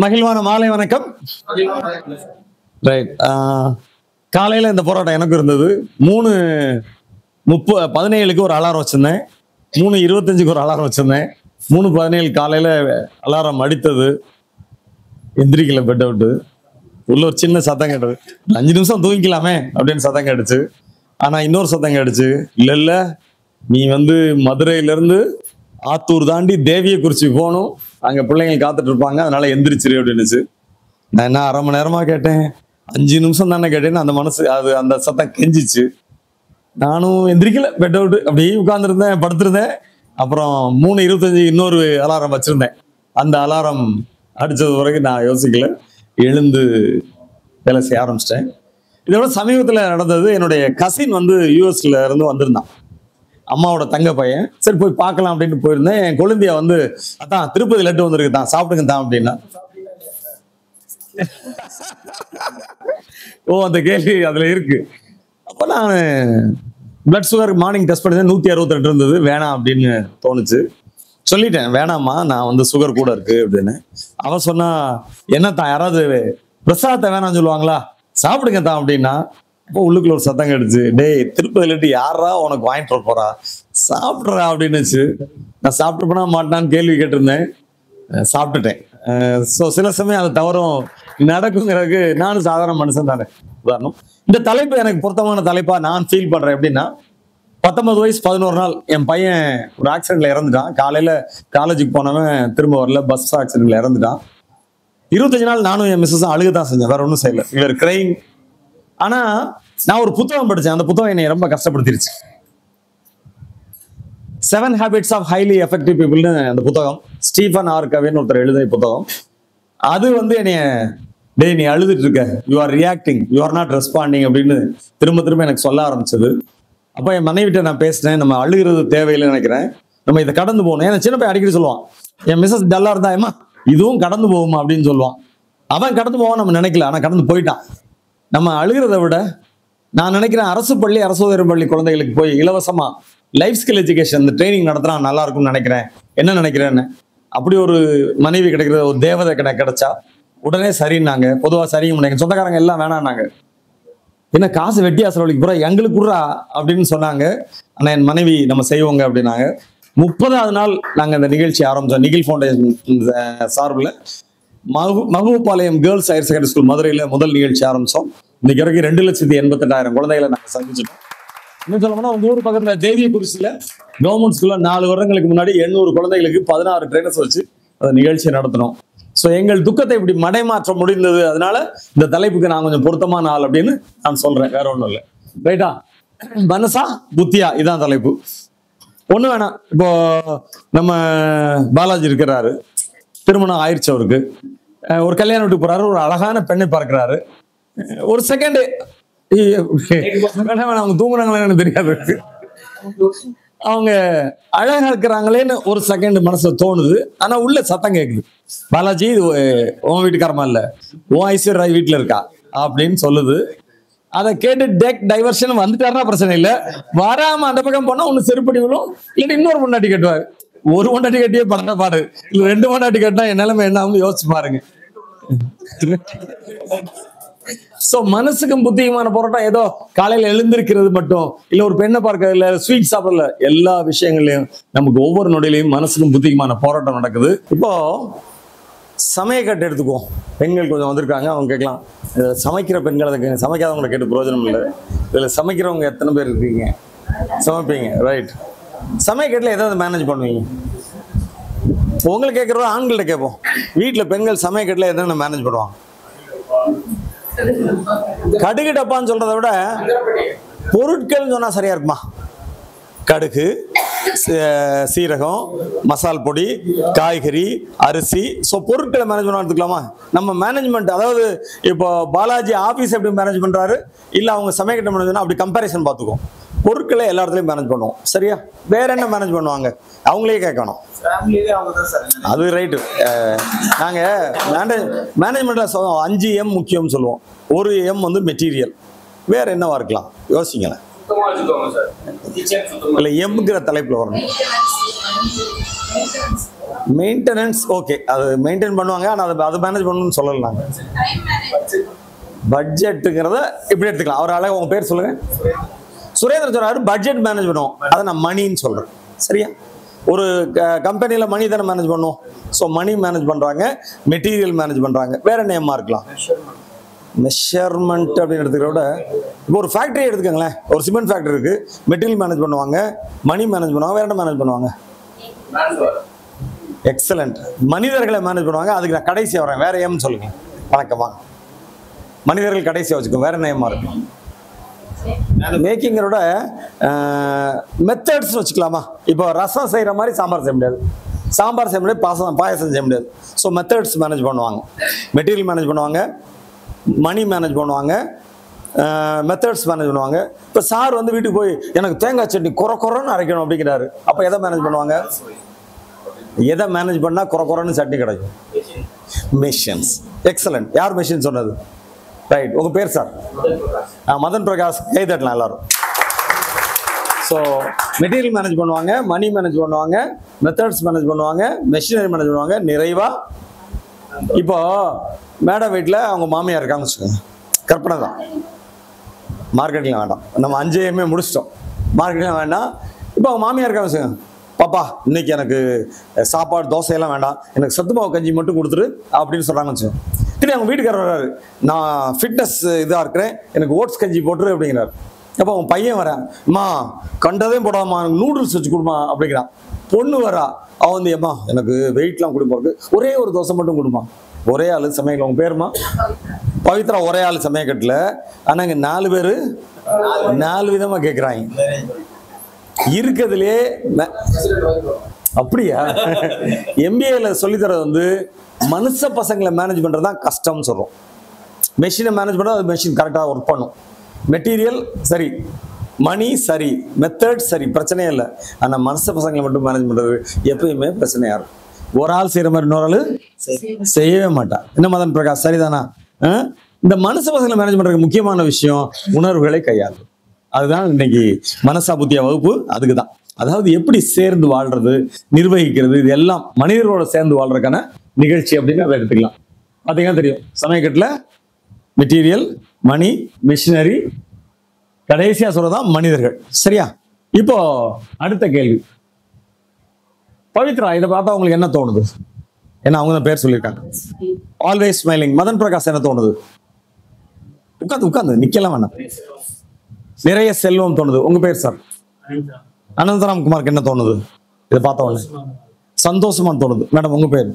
மகிழ்வான மாலை வணக்கம். ரைட். காலையில் இந்த போராட்டம் எனக்கு இருந்தது. 3:17க்கு ஒரு அலாரம் வச்சிருந்தேன், 3:25க்கு ஒரு அலாரம் வச்சிருந்தேன். 3:17 காலையில் அலாரம் அடித்தது. எந்திரிக்கல, பெட் அவுட்டு. உள்ள ஒரு சின்ன சத்தம் கேட்டது. 5 நிமிஷம் தூங்கிக்கலாமே அப்படின்னு சத்தம் கேட்டுச்சு. ஆனால் இன்னொரு சத்தம் கேட்டுச்சு, இல்லை நீ மதுரையிலேருந்து ஆத்தூர் தாண்டி தேவியக்குறிச்சி போகணும், அங்கே பிள்ளைங்க காத்துட்டு இருப்பாங்க, அதனால எந்திரிச்சிரு அப்படின்னுச்சு. நான் என்ன 1/2 மணி நேரமாக கேட்டேன், 5 நிமிஷம் தானே கேட்டேன்னு அந்த சத்தம் கெஞ்சிச்சு. நானும் எந்திரிக்கல, பெட் அவுட்டு அப்படியே உட்காந்துருந்தேன், படுத்திருந்தேன். அப்புறம் 3:25 இன்னொரு அலாரம் வச்சிருந்தேன். அந்த அலாரம் அடித்தது வரைக்கும் நான் யோசிக்கல, எழுந்து வேலை செய்ய ஆரம்பிச்சிட்டேன். இதோட சமீபத்தில் நடந்தது, என்னுடைய கசின் யூஎஸ்ல இருந்து வந்திருந்தான், அம்மாவோட தங்க பையன். சரி போய் பார்க்கலாம் அப்படின்னு போயிருந்தேன். என் கொழுந்தியா அதான் திருப்பதி லட்டு வந்திருக்கு தான், சாப்பிடுங்க தான் அப்படின்னா. ஓ, அந்த கேள்வி அதுல இருக்கு. அப்ப நான் பிளட் சுகர் மார்னிங் டெஸ்ட் பண்ணி 162 இருந்தது. வேணாம் அப்படின்னு தோணுச்சு, சொல்லிட்டேன் வேணாம்மா, நான் சுகர் கூட இருக்கு அப்படின்னு. அவன் சொன்னா, என்ன தான் யாராவது பிரசாதத்தை வேணாம்னு சொல்லுவாங்களா, சாப்பிடுங்க தான் அப்படின்னா. அப்போ உள்ளுக்குள்ள ஒரு சத்தம் கேட்டுச்சு, டேய் திருப்பதி லட்டு யாரா உனக்கு வாங்கிட்டு வர போறா, சாப்பிட்றா அப்படின்னுச்சு. நான் சாப்பிட்டு போனா மாட்டான்னு கேள்வி கேட்டிருந்தேன், சாப்பிட்டுட்டேன். ஸோ சில சமயம் அது தவறும் நடக்குங்கிறதுக்கு நானும் சாதாரண மனுஷன் தானே உதாரணம். இந்த தலைப்பு எனக்கு பொருத்தமான தலைப்பா நான் ஃபீல் பண்றேன். எப்படின்னா, 19 வயசு 11 நாள் என் பையன் ஒரு ஆக்சிடென்ட்ல இறந்துட்டான். காலையில காலேஜுக்கு போனவன் திரும்ப வரல, பஸ் ஆக்சிடென்ட்ல இறந்துட்டான். 25 நாள் நானும் என் மிஸ்ஸஸும் அழுகதான் செஞ்சேன், வேற ஒன்றும் செய்யல. இவர் கிரைங். ஆனா நான் ஒரு புத்தகம் படித்தேன், அந்த புத்தகம் என்னை ரொம்ப கஷ்டப்படுத்திருச்சு. 7 Habits of Highly Effective Peopleன்னு அந்த புத்தகம், ஸ்டீஃபன் ஆர் கவின்னு ஒருத்தர் எழுதிய புத்தகம். அது என்னைய, டே நீ அழுதுட்டு இருக்க, you are reacting, you are not responding அப்படின்னு திரும்ப திரும்ப எனக்கு சொல்ல ஆரம்பிச்சது. அப்போ என் மனைவிட்ட நான் பேசினேன், நம்ம அழுகிறது தேவையில்லைன்னு நினைக்கிறேன், நம்ம இதை கடந்து போகணும். ஏன்னா சின்ன பையன் அடிக்கடி சொல்லுவான், என் மிஸ்ஸஸ் டல்லா இருந்தா, ஏமா இதுவும் கடந்து போகுமா அப்படின்னு சொல்லுவான். அவன் கடந்து போவான் நம்ம நினைக்கல, ஆனால் கடந்து போயிட்டான். நம்ம அழுகிறத விட நான் நினைக்கிறேன், அரசு பள்ளி, அரசு உயர் பள்ளி குழந்தைகளுக்கு போய் இலவசமா லைஃப் ஸ்கில் எஜுகேஷன் ட்ரைனிங் நடத்தினா நல்லா இருக்கும்னு நினைக்கிறேன். என்ன நினைக்கிறேன்னு, அப்படி ஒரு மனைவி கிடைக்கிற, ஒரு தேவதை கிடைச்சா உடனே சரின்னாங்க. பொதுவாக சரிங்க முடியாது, சொந்தக்காரங்க எல்லாம் வேணான்னாங்க. என்ன காசு வெட்டியா செலவழிக்க போறா, எங்களுக்கு குடுறா அப்படின்னு சொன்னாங்க. ஆனால் என் மனைவி நம்ம செய்வோங்க அப்படின்னாங்க. 30வது நாள் நாங்கள் இந்த நிகழ்ச்சி ஆரம்பித்தோம். நிகில் ஃபவுண்டேஷன் சார்பில் மகுபாளையம் கேர்ள்ஸ் ஹையர் செகண்டரி ஸ்கூல் மதுரையில் முதல் நிகழ்ச்சி ஆரம்பித்தோம். இன்னைக்கு வரைக்கும் 2,88,000 குழந்தைகளை நாங்கள் சந்திச்சிட்டோம். இன்னும் சொல்லணும்னா, உங்கள் ஊர் பக்கத்தில் தேவியக்குறிச்சியில் கவர்மெண்ட் ஸ்கூலில் 4 வருடங்களுக்கு முன்னாடி 800 குழந்தைகளுக்கு 16 ட்ரைனர்ஸ் வச்சு அந்த நிகழ்ச்சியை நடத்தினோம். ஸோ எங்கள் துக்கத்தை இப்படி மடைமாற்ற முடிந்தது. அதனால இந்த தலைப்புக்கு நான் கொஞ்சம் பொருத்தமான ஆள் அப்படின்னு நான் சொல்றேன், வேற ஒன்றும் இல்லை. ரைட்டா? மனசா புத்தியா, இதான் தலைப்பு. ஒண்ணு வேணாம். இப்போ நம்ம பாலாஜி இருக்கிறாரு, திருமணம் ஆயிடுச்சு அவருக்கு, ஒரு கல்யாணம் வீட்டுக்கு போறாரு, ஒரு அழகான பெண்ணை பார்க்கிறாரு. ஒரு செகண்ட் வேணாம், அவங்க தூங்குறாங்களே எனக்கு தெரியாது, அவங்க அழகா இருக்கிறாங்களேன்னு ஒரு செகண்ட் மனசுல தோணுது. ஆனா உள்ள சத்தம் கேட்குது, பாலாஜி உன் வீட்டுக்காரமா இல்ல, உன் ஐஸ்வர்யா ராய் வீட்டுல இருக்கா அப்படின்னு சொல்லுது. அதை கேட்டு டேக் டைவர்ஷன் வந்துட்டாருன்னா பிரச்சனை இல்லை, வராம அந்த பக்கம் போனா ஒண்ணு செருப்படி விழும், இல்லாட்டி இன்னொரு பொண்டாட்டி கட்டுவாரு. ஒரு பொண்டாட்டி கட்டியே படுற பாடு, இல்ல 2 பொண்டாட்டி கட்டினா என் நிலைமை என்ன ஆகும் யோசிச்சு பாருங்க. சோ மனசுக்கும் புத்தியுமான போராட்டம் ஏதோ காலையில எழுந்திருக்கிறது மட்டும் இல்ல, ஒரு பெண்ணை பார்க்க இல்ல, ஸ்வீட் சாப்பிடல, எல்லா விஷயங்கள்லயும் நமக்கு ஒவ்வொரு நொடியிலையும் மனசுக்கும் புத்திக்குமான போராட்டம் நடக்குது. இப்போ சமையக்கட்டு எடுத்துக்குவோம். பெண்கள் கொஞ்சம் வந்திருக்காங்க, அவங்க கேட்கலாம், சமைக்கிற பெண்கள் சமைக்காதவங்களை கேட்டு பிரயோஜனம் இல்லை. இதுல சமைக்கிறவங்க எத்தனை பேர் இருக்கீங்க, சமைப்பீங்க, ரைட்? சமையக்கட்டுல எதாவது மேனேஜ் பண்ணுவீங்க? உங்களை கேட்கறத ஆண்கள்ட்ட கேட்போம். வீட்டுல பெண்கள் சமையக்கட்டுல எதாவது மேனேஜ் பண்ணுவாங்க? கடுகு டப்பான்னு சொல்றதை விட பொருட்கள் சொன்னா சரியா இருக்குமா? கடுகு, சீரகம், மசால் பொடி, காய்கறி, அரிசி, ஸோ பொருட்களை மேனேஜ்மெண்ட் எடுத்துக்கலாமா? நம்ம மேனேஜ்மெண்ட், அதாவது இப்போ பாலாஜி ஆஃபீஸ் எப்படி மேனேஜ் பண்றாரு, இல்லை அவங்க சமையல் மேனேஜ், அப்படி கம்பேரிசன் பார்த்துக்கோம். பொருட்களை எல்லா இடத்துலையும் மேனேஜ் பண்ணுவோம், சரியா? வேற என்ன மேனேஜ் பண்ணுவாங்க, அவங்களே கேட்கணும். அது ரைட்டு. நாங்கள் மேனேஜ்மெண்ட்ல 5 M முக்கியம் சொல்லுவோம். ஒரு M மெட்டீரியல். வேற என்னவா இருக்கலாம் யோசிங்களேன். இல்லை, எம்ங்கிற தலைப்புல வரணும். மெயின்டெனன்ஸ் ஓகே, அது மெயின்டைன் பண்ணுவாங்க, ஆனால் அதை மேனேஜ் பண்ணணும்னு சொல்லலாம். பட்ஜெட்டுங்கிறத இப்படி எடுத்துக்கலாம். அவர் அழகாக உங்க பேர் சொல்லுங்க. சுரேந்திர சொல்றாரு பட்ஜெட் மேனேஜ் பண்ணுவோம், அதை நான் மணின்னு சொல்றேன். சரியா? ஒரு கம்பெனியில் மணி தானே மேனேஜ் பண்ணுவோம். ஸோ மணி மேனேஜ் பண்ணுறாங்க, மெட்டீரியல் மேனேஜ் பண்ணுறாங்க. வேற நேமா இருக்கலாம், மெஷர்மெண்ட் அப்படின்னு எடுத்துக்கிறத விட இப்போ ஒரு ஃபேக்ட்ரி எடுத்துக்கோங்களேன். ஒரு சிமெண்ட் ஃபேக்ட்ரி இருக்கு, மெட்டீரியல் மேனேஜ் பண்ணுவாங்க, மணி மேனேஜ் பண்ணுவாங்க, வேற என்ன மேனேஜ் பண்ணுவாங்க? எக்ஸலண்ட். மனிதர்களை மேனேஜ் பண்ணுவாங்க. அதுக்கு நான் கடைசியாக வரேன். வேற ஏம்னு சொல்லுங்க. வணக்கமா. மனிதர்கள் கடைசியாக வச்சுக்கோ. வேற நேமா இருக்கு மேக்கிங்கரோட மெத்தட்ஸ் வச்சுக்கலாமா? இப்போ ரசம் செய்கிற மாதிரி சாம்பார் செய்ய முடியாது, சாம்பார் செய்ய முடியாது, பாயசம் செய்ய முடியாது. ஸோ மெத்தட்ஸ் மேனேஜ் பண்ணுவாங்க, மெட்டீரியல் மேனேஜ் பண்ணுவாங்க, மணி மேனேஜ் பண்ணுவாங்க, மெத்தட்ஸ் மேனேஜ் பண்ணுவாங்க. இப்போ சார் வந்து வீட்டுக்கு போய் எனக்கு தேங்காய் சட்னி குறைன்னு அரைக்கணும் அப்படிங்கிறாரு. அப்போ எதை மேனேஜ் பண்ணுவாங்க? எதை மேனேஜ் பண்ணால் குறைன்னு சட்னி கிடைக்கும்? மெஷின்ஸ். எக்ஸலண்ட். யார் மெஷின் சொன்னது? ரைட். உங்க பேர் சார்? மதன் பிரகாஷ். கை தட்டலாம் எல்லாரும். ஸோ மெட்டீரியல் மேனேஜ் பண்ணுவாங்க, மணி மேனேஜ் பண்ணுவாங்க, மெத்தட்ஸ் மேனேஜ் பண்ணுவாங்க, மெஷினரி மேனேஜ் பண்ணுவாங்க. நிறைவா இப்போ மேடம் வீட்டில் அவங்க மாமியார் இருக்காங்க வச்சுக்கோங்க. கற்பனை தான், மார்க்கெட்டிங் வேண்டாம், நம்ம 5 முடிச்சிட்டோம், மார்க்கெட்டிங் வேண்டாம். இப்போ அவங்க மாமியார் இருக்காங்க வச்சுக்கோங்க. பாப்பா இன்னைக்கு எனக்கு சாப்பாடு தோசையெல்லாம் வேண்டாம், எனக்கு சத்து மாவு கஞ்சி மட்டும் கொடுத்துரு அப்படின்னு சொல்கிறாங்க வச்சுக்கோங்க. திடீர்னு அவங்க வீட்டுக்காரர் வர்றாரு, நான் ஃபிட்னஸ் இதாக இருக்கிறேன், எனக்கு ஓட்ஸ் கஞ்சி போட்டுரு அப்படிங்கிறார். அப்போ அவன் பையன் வரேன், அம்மா கண்டதையும் போடாமா எனக்கு நூடுல்ஸ் வச்சு கொடுமா அப்படிங்கிறான். பொண்ணு வரா, அவன் வந்து ஏம்மா எனக்கு வெயிட்லாம் கொடுப்பாருக்கு, ஒரே ஒரு தோசை மட்டும் கொடுமா. ஒரே ஆள் சமையல். உங்க பேருமா? பவித்ரா. ஒரே ஆள் சமையக்கட்டில். ஆனால் இங்கே 4 பேர் 4 விதமாக கேட்குறாங்க. இருக்கிறதுலே அப்படியா? MBAல சொல்லித்தரது வந்து மனுஷ பசங்களை மேனேஜ் பண்ணுறது தான் கஷ்டம்னு சொல்கிறோம். மெஷினை மேனேஜ் பண்ணால் அது மெஷின் கரெக்டாக ஒர்க் பண்ணும். மெட்டீரியல் சரி, மணி சரி, மெத்தட் சரி, பிரச்சனையே இல்லை. ஆனால் மனுஷ பசங்களை மட்டும் மேனேஜ் பண்ணுறது எப்பயுமே பிரச்சனையாக இருக்கும். ஒரு ஆள் செய்கிற மாதிரி இன்னொரு ஆள் செய்யவே மாட்டான். என்ன மதன் பிரகாஷ் சரிதானா? இந்த மனுஷ பசங்களை மேனேஜ் பண்ணுறதுக்கு முக்கியமான விஷயம் உணர்வுகளை கையாளு. அதுதான் இன்னைக்கு மனசா புத்தியா வகுப்பு. அதுக்கு தான், அதாவது எப்படி சேர்ந்து வாழ்றது, நிர்வகிக்கிறது, இது எல்லாம் மனிதர்களோட சேர்ந்து வாழ்றதுக்கான நிகழ்ச்சி அப்படின்னு அதை எடுத்துக்கலாம். பார்த்தீங்கன்னா தெரியும், சமயக்கட்டில் மெட்டீரியல், மணி, மிஷினரி, கடைசியா சொல்றதான் மனிதர்கள். சரியா? இப்போ அடுத்த கேள்வி. பவித்ரா, இதை பார்த்தா உங்களுக்கு என்ன தோணுது? ஏன்னா அவங்க தான் பேர் சொல்லியிருக்காங்க. Always smiling. மதன் பிரகாஷ் என்ன தோணுது? உட்காந்து நிக்கலாம் வேணாம். நிறைய செல்வம் தோணுது. உங்க பேர் சார்? அனந்தராம் குமாருக்கு என்ன தோணுது? இதை பார்த்த உடனே சந்தோஷமா தோணுது. மேடம் உங்க பேர்?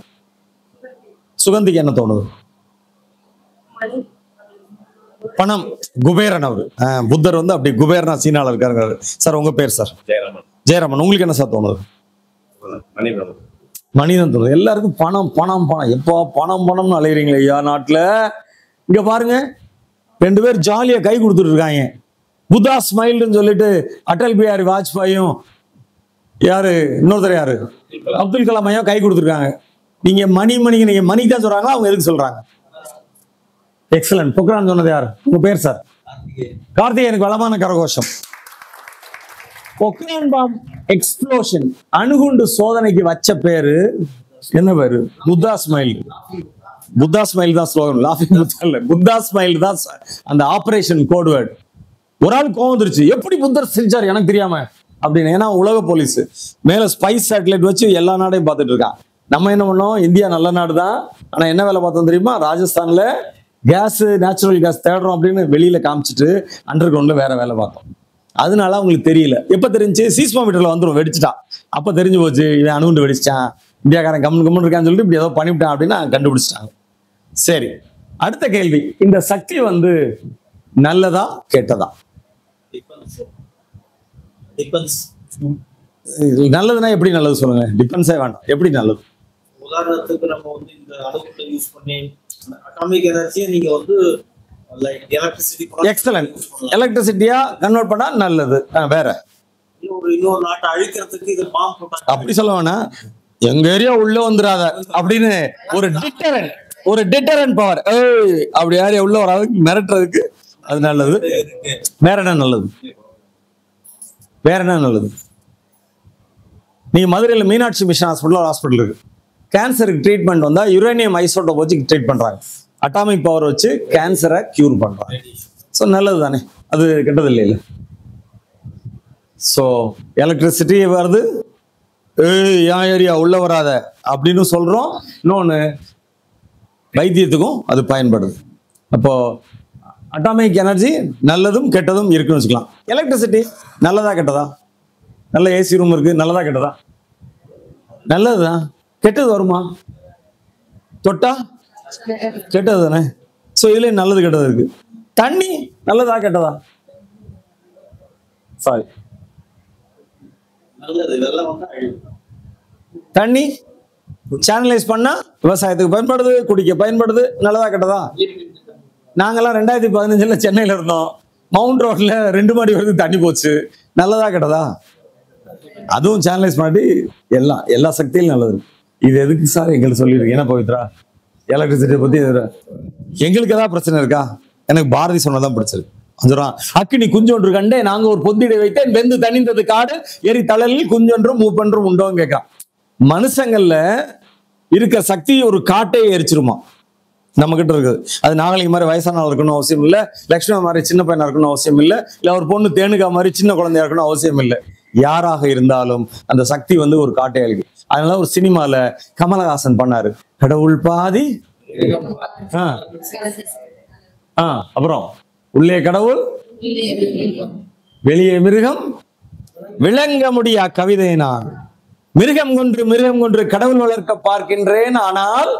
சுகந்திக்கு என்ன தோணுது? பணம். குபேரன் அவரு. புத்தர் வந்து அப்படி குபேரனா சீனால இருக்காரு. சார் உங்க பேர்? சார் ஜெயராமன். ஜெயராமன். உங்களுக்கு என்ன சார் தோணுது? மனிதன் தோணுது. எல்லாருக்கும் பணம் பணம் பணம். எப்போ பணம் பணம்னு அலைகிறீங்களே ஐயா நாட்டுல. இங்க பாருங்க, 2 பேர் ஜாலியா கை கொடுத்துட்டு இருக்காங்க. புத்தா ஸ்மைல்னு சொல்லிட்டு அடல் பிஹாரி வாஜ்பாயும் யாரு இன்னொருத்தர் யாரு அப்துல் கலாம் ஐயா கை கொடுத்துருக்காங்க. நீங்க மணிக்கு நீங்க மணிக்கு தான் சொல்றாங்களா, அவங்க எதுக்கு சொல்றாங்க? எக்ஸலன்ட். பொக்ரான் சொன்னது யாரு? உங்க பேர் சார்? கார்த்திகேயனுக்கு வளமான கரகோஷம். பொக்ரான் பாம் எக்ஸ்ப்ளோஷன், அணுகுண்டு சோதனைக்கு வச்ச பேரு என்ன பேரு? புத்தா ஸ்மைல். புத்தா ஸ்மைல் தான் ஸ்லோகன். லாஃபிங் புத்தா இல்ல, புத்தா ஸ்மைல் தான் அந்த ஆபரேஷன் கோட் வேர்டு. ஒரு ஆள் கோவம் வந்துருச்சு, எப்படி புத்தர் செஞ்சார் எனக்கு தெரியாம அப்படின்னு. ஏன்னா உலக போலீஸ் மேல ஸ்பைஸ் சேட்டலைட் வச்சு எல்லா நாடையும் பார்த்துட்டு இருக்கான். நம்ம என்ன பண்ணோம்? இந்தியா நல்ல நாடு தான், ஆனா என்ன வேலை பார்த்தோம் தெரியுமா? ராஜஸ்தான்ல கேஸ், நேச்சுரல் கேஸ் தேடுறோம் அப்படின்னு வெளியில காமிச்சிட்டு அண்டர் கிரவுண்ட்ல வேற வேலை பார்த்தோம். அதனால அவங்களுக்கு தெரியல. எப்ப தெரிஞ்சு? சீஸ்மோமீட்டர்ல வந்துடும், வெடிச்சுட்டான். அப்ப தெரிஞ்சு போச்சு, இவன் அணுகுண்டு வெடிச்சிட்டான், இந்தியாக்காரன் கம்மன் இருக்கான்னு சொல்லிட்டு இப்படி ஏதோ பண்ணிவிட்டான் அப்படின்னு கண்டுபிடிச்சிட்டாங்க. சரி, அடுத்த கேள்வி. இந்த சக்தி வந்து நல்லதா கெட்டதா? நல்லதுன்னா எப்படி நல்லது சொல்லுங்க? டிபெண்ட்ஸே வேண்டாம், எப்படி நல்லது? உதாரணத்துக்கு நம்ம வந்து இந்த அணுகுண்டை யூஸ் பண்ணி அட்டாமிக் எனர்ஜியை நீங்க வந்து லைக் எலக்ட்ரிசிட்டி. எக்ஸலன்ட். எலக்ட்ரிசிட்டியா கன்வெர்ட் பண்ணா நல்லது. வேற இன்னொரு நாட்டை அழிக்கிறதுக்கு இது பாம்பு போட்டாங்க அப்படி சொல்ல வேணாம். எங்க ஏரியா உள்ள வந்துடாத அப்படின்னு ஒரு டிட்டரண்ட் பவர். அப்படி யாரையா உள்ள வராதுக்கு மிரட்டுறதுக்கு அது நல்லது. வேற என்ன நல்லது? வேற என்ன நல்லது? நீங்க மதுரையில் மீனாட்சி மிஷன் ஹாஸ்பிட்டல் ஒரு ஹாஸ்பிட்டல் இருக்கு. கேன்சருக்கு ட்ரீட்மெண்ட் வந்தா யுரேனியம் ஐசோடோப் வச்சு ட்ரீட் பண்றாங்க. அட்டாமிக் பவர் வச்சு கேன்சரை கியூர் பண்றாங்க. ஸோ நல்லது தானே, அது கெட்டது இல்லைல்ல. ஸோ எலக்ட்ரிசிட்டி வருது, என் ஏரியா உள்ள வராத அப்படின்னு சொல்றோம். இன்னொன்று வைத்தியத்துக்கும் அது பயன்படுது. அப்போ அட்டாமிக் எனர்ஜி நல்லதும் கெட்டதும் இருக்குன்னு வச்சுக்கலாம். எலக்ட்ரிசிட்டி நல்லதா கெட்டதா? நல்ல ஏசி ரூம் இருக்கு, நல்லதா கெட்டதா? நல்லதுதான். கெட்டது வருமா? தொட்டா கெட்டது தானே. ஸோ இதுல நல்லது கெட்டது இருக்கு. தண்ணி நல்லதா கெட்டதா? சாரி, தண்ணி சேனலைஸ் பண்ணா விவசாயத்துக்கு பயன்படுது, குடிக்க பயன்படுது. நல்லதா கெட்டதா? நாங்கெல்லாம் 2015 சென்னையில இருந்தோம். மவுண்ட் ரோட்ல 2 மாடி வரைக்கும் தண்ணி போச்சு. நல்லதா கெட்டதா? அதுவும் சேனலைஸ் பண்ணி எல்லா சக்தியிலும் நல்லது. இது எதுக்கு சார் எங்களுக்கு சொல்லியிருக்கு? ஏன்னா பவித்ரா எலக்ட்ரிசிட்டியை பத்தி எங்களுக்கு ஏதாவது பிரச்சனை இருக்கா? எனக்கு பாரதி சொன்னதான் பிடிச்சது. அக்கினி குஞ்சொன்று கண்டே நாங்க ஒரு பொந்திடை வைத்தேன், வெந்து தணிந்தது காடு, எரி தழலில் குஞ்சொன்றும் மூப்பென்றும் உண்டோன்னு கேட்கான். மனுஷங்கள்ல இருக்க சக்தி ஒரு காட்டையே எரிச்சிருமா நம்ம கிட்ட இருக்குது. அது நாகலிங்க மாதிரி வயசானவங்க இருக்கணும் அவசியம் இல்லை, லட்சுமி மாதிரி சின்ன பையனா இருக்கணும் அவசியம் இல்லை, இல்ல ஒரு பொண்ணு தேனுகா மாதிரி சின்ன குழந்தையா இருக்கணும் அவசியம் இல்லை. யாராக இருந்தாலும் அந்த சக்தி வந்து ஒரு காட்டை அழிக்கு. அதனால ஒரு சினிமால கமலஹாசன் பண்ணாரு, கடவுள் பாதி அப்புறம் உள்ளே கடவுள் வெளியே மிருகம் விளங்க முடியா கவிதை நான் மிருகம் கொன்று கடவுள் வளர்க்க பார்க்கின்றேன், ஆனால்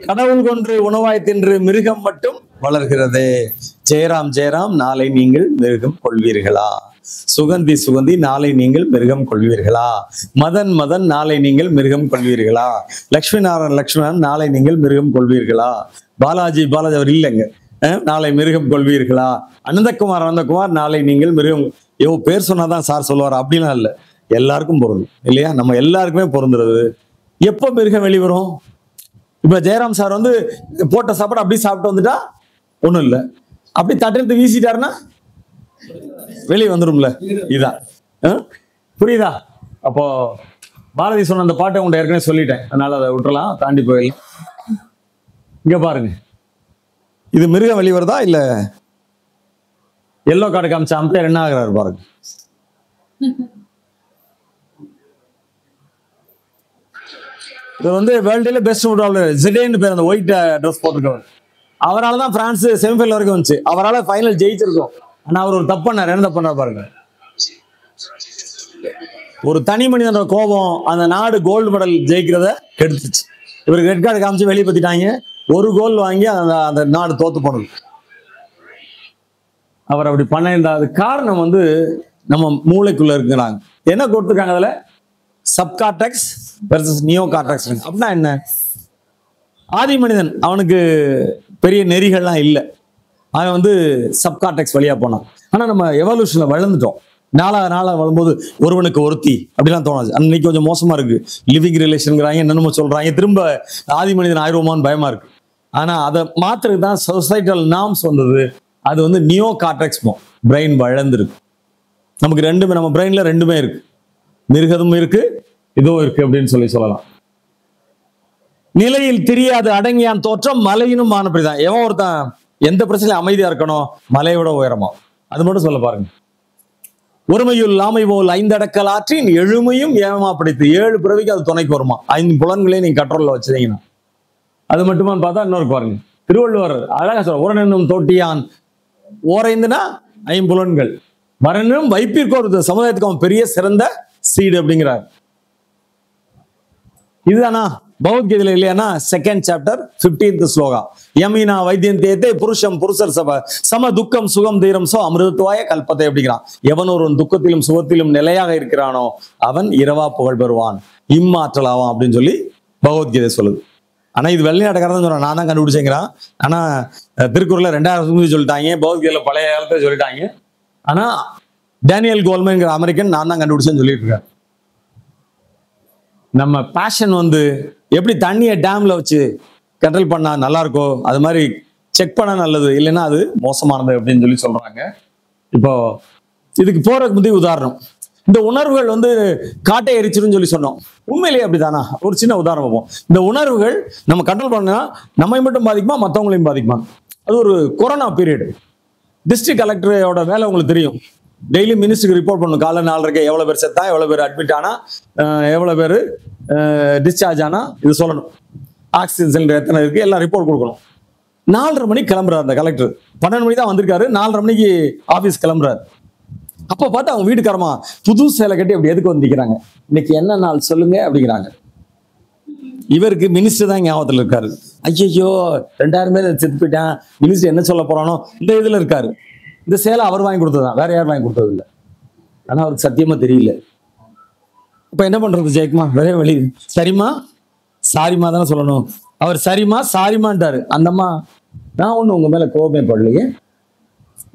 கடவுள் கொன்று உணவாய் தின்று மிருகம் மட்டும் வளர்கிறதே. ஜெயராம் ஜெயராம் நாளை நீங்கள் மிருகம் கொள்வீர்களா? சுகந்தி நாளை நீங்கள் மிருகம் கொள்வீர்களா? மதன் நாளை நீங்கள் மிருகம் கொள்வீர்களா? லட்சுமி நாராயணன் நாளை நீங்கள் மிருகம் கொள்வீர்களா? பாலாஜி அவர் இல்லைங்க, நாளை மிருகம் கொள்வீர்களா? அனந்தகுமார் நாளை நீங்கள் மிருகம். பேர் சொன்னாதான் சார் சொல்லுவார் அப்படிலாம் இல்லை, எல்லாருக்கும் பொருந்தும் இல்லையா? நம்ம எல்லாருக்குமே பொருந்துறது. எப்போ மிருகம் வெளிவரும்? இப்ப ஜெயராம் சார் வந்து போட்ட சாப்பாடு அப்படி சாப்பிட்டு வந்துட்டா ஒண்ணும் இல்லை, அப்படி தட்டெடுத்து வீசிட்டாருன்னா வெளியே வந்துடும்ல. இதான் புரியுதா? அப்போ பாரதி சொன்ன அந்த பாட்டை உங்கள்கிட்ட ஏற்கனவே சொல்லிட்டேன், அதனால அதை விட்டுறலாம், தாண்டி போயிடலாம். இங்க பாருங்க, இது மிருகம் வெளிவருதா இல்ல எல்லோ கார்டு காமிச்ச அம்பையர் என்ன ஆகிறாரு பாருங்க. இது வந்து வேர்ல்டுல பெஸ்ட் ஃபுட்பாலர் ஜிடேன் பேர், அந்த ஒயிட் ட்ரெஸ் போட்டுருக்கவர். அவரால் தான் பிரான்ஸ் செமிஃபைனல் வரைக்கும் வந்துச்சு. அவரால் ஃபைனல் ஜெயிச்சிருக்கோம். ஆனா அவர் ஒரு தப்பு பண்ணார். என்ன தப்பு பண்ணார் பாருங்க. ஒரு தனி மனிதனோட கோபம் அந்த நாடு கோல்டு மெடல் ஜெயிக்கிறத கெடுத்துச்சு. இவருக்கு ரெட் கார்டு காமிச்சு வெளியே பத்திட்டாங்க. ஒரு கோல் வாங்கி அந்த நாடு தோத்து போனது. அவர் அப்படி பண்ண அது காரணம் வந்து நம்ம மூளைக்குள்ள இருக்கிறாங்க. என்ன கொடுத்துருக்காங்க அதுல? சப்கார்டெக்ஸ் வெர்சஸ் நியோ கார்டெக்ஸ். அப்படின்னா என்ன? ஆதி மனிதன் அவனுக்கு பெரிய நெறிகள்லாம் இல்லை, அவன் வந்து சப்கார்டெக்ஸ் வழியா போனான். ஆனா நம்ம எவல்யூஷன்ல வளர்ந்துட்டோம். நாளா வரும்போது ஒருவனுக்கு ஒருத்தி அப்படிலாம் தோணுது. அன்னைக்கு கொஞ்சம் மோசமா இருக்கு, லிவிங் ரிலேஷன்ங்கிறாங்க, என்னென்னமோ சொல்றாங்க. திரும்ப ஆதி மனிதன் ஆயிடுவோமான்னு பயமா இருக்கு. ஆனா அதை மாத்துறதுக்கு தான் சொசைட்டல் நார்ம்ஸ் வந்தது. அது வந்து நியோ கார்டெக்ஸ் பிரெயின் வளர்ந்துருக்கு. நமக்கு ரெண்டுமே, நம்ம பிரெயின்ல ரெண்டுமே இருக்கு, மிருகதும் இருக்கு இதுவும் இருக்கு அப்படின்னு சொல்லலாம். நிலையில் தெரியாது அடங்கியான் தோற்றம் மலையினும் மானப்படிதான். எவன் ஒருத்தன் எந்த பிரச்சனையும் அமைதியா இருக்கணும், மலையோட உயரமா, அது மட்டும் சொல்ல பாருங்க. ஒருமையுள் ஆமை போல் 5 அடக்கல் ஆற்றின் எழுமையும் ஏமா பிடித்து 7 பிறவிக்கு அது துணைக்கு வருமா. 5 புலன்களையும் நீங்க கண்ட்ரோல்ல வச்சிருந்தீங்கன்னா. அது மட்டுமான்னு பார்த்தா இன்னொரு பாருங்க, திருவள்ளுவர் அழகா சொல்ற, ஓரனும் தோட்டியான் ஓரைந்துனா 5 புலன்கள் வரனும் வைப்பிற்கு ஒரு சமுதாயத்துக்கு அவன் பெரிய சிறந்த சீடு அப்படிங்கிறார். இதுதானா பகவத்கீதையில இல்லையானா? 2nd chapter 15th ஸ்லோகா, யமீனா வைத்தியந்தேத்தே புருஷம் புருஷர் சப சம துக்கம் சுகம் தீரம் சோ அமிர்தத்துவாய கல்பத்தை அப்படிங்கிறான். எவன் ஒரு துக்கத்திலும் சுகத்திலும் நிலையாக இருக்கிறானோ அவன் இரவா புகழ் பெறுவான், இம்மாற்றல் ஆவான் அப்படின்னு சொல்லி பகவத்கீதை சொல்லுது. ஆனா இது வெளிநாட்டுக்காரன் சொல்றான், நான் தான் கண்டுபிடிச்சேங்கிறான். ஆனா திருக்குறள்ல 2000 சொல்லிட்டாங்க, பகவத்கீதையில பழைய காலத்துல சொல்லிட்டாங்க. ஆனா டேனியல் கோல்மேன்ங்கிற அமெரிக்கன் நான் தான் கண்டுபிடிச்சேன்னு சொல்லிட்டு இருக்காரு. நம்ம பேஷன் வந்து எப்படி தண்ணியை டேம்ல வச்சு கண்ட்ரோல் பண்ணா நல்லா இருக்கோ அது மாதிரி செக் பண்ண நல்லது, இல்லைன்னா அது மோசமானது அப்படின்னு சொல்லி சொல்றாங்க. இப்போ இதுக்கு போறதுக்கு முந்தைய உதாரணம், இந்த உணர்வுகள் வந்து காட்டை எரிச்சிருன்னு சொல்லி சொன்னோம். உண்மையிலேயே அப்படிதானா? ஒரு சின்ன உதாரணம் பார்ப்போம். இந்த உணர்வுகள் நம்ம கண்ட்ரோல் பண்ணா நம்மை மட்டும் பாதிக்குமா, மற்றவங்களையும் பாதிக்குமா? அது ஒரு கொரோனா பீரியட். டிஸ்ட்ரிக்ட் கலெக்டரோட வேலை உங்களுக்கு தெரியும். டெய்லி மினிஸ்டருக்கு ரிப்போர்ட் பண்ணணும். காலை 4:30 எவ்வளவு பேர் செத்தா, எவ்வளவு பேர் அட்மிட் ஆனா, எவ்வளவு பேர் டிஸ்சார்ஜ் ஆனா இது சொல்லணும். ஆக்சிஜன் சிலிண்டர் எத்தனை இருக்கு எல்லாம் ரிப்போர்ட் கொடுக்கணும். 4:30 மணிக்கு கிளம்புறாரு அந்த கலெக்டர். 12 மணிக்கு தான் வந்திருக்காரு. 4:30 மணிக்கு ஆபீஸ் கிளம்புறாரு. அப்போ பார்த்தா அவங்க வீட்டுக்காரமா புது சேலை கட்டி அப்படி எதுக்கு வந்திருக்கிறாங்க, இன்னைக்கு என்ன நாள் சொல்லுங்க அப்படிங்கிறாங்க. இவருக்கு மினிஸ்டர் தான் ஞாபகத்தில் இருக்காரு. ஐயோ 2000 பேர் செத்து போயிட்டான், மினிஸ்டர் என்ன சொல்ல போறானோ இந்த இதுல இருக்காரு. இந்த சேலை அவர் வாங்கி கொடுத்ததான், வேற யாரும் வாங்கி கொடுத்தது இல்லை. ஆனா அவருக்கு சத்தியமா தெரியல. இப்ப என்ன பண்றது ஜெயக்குமார்? வேற வழி, சரிம்மா சாரிமா தானே சொல்லணும். அவர் சரிம்மா சாரிமான்ட்டாரு. அந்த அம்மா, நான் ஒண்ணு உங்க மேல கோபமே படலையே,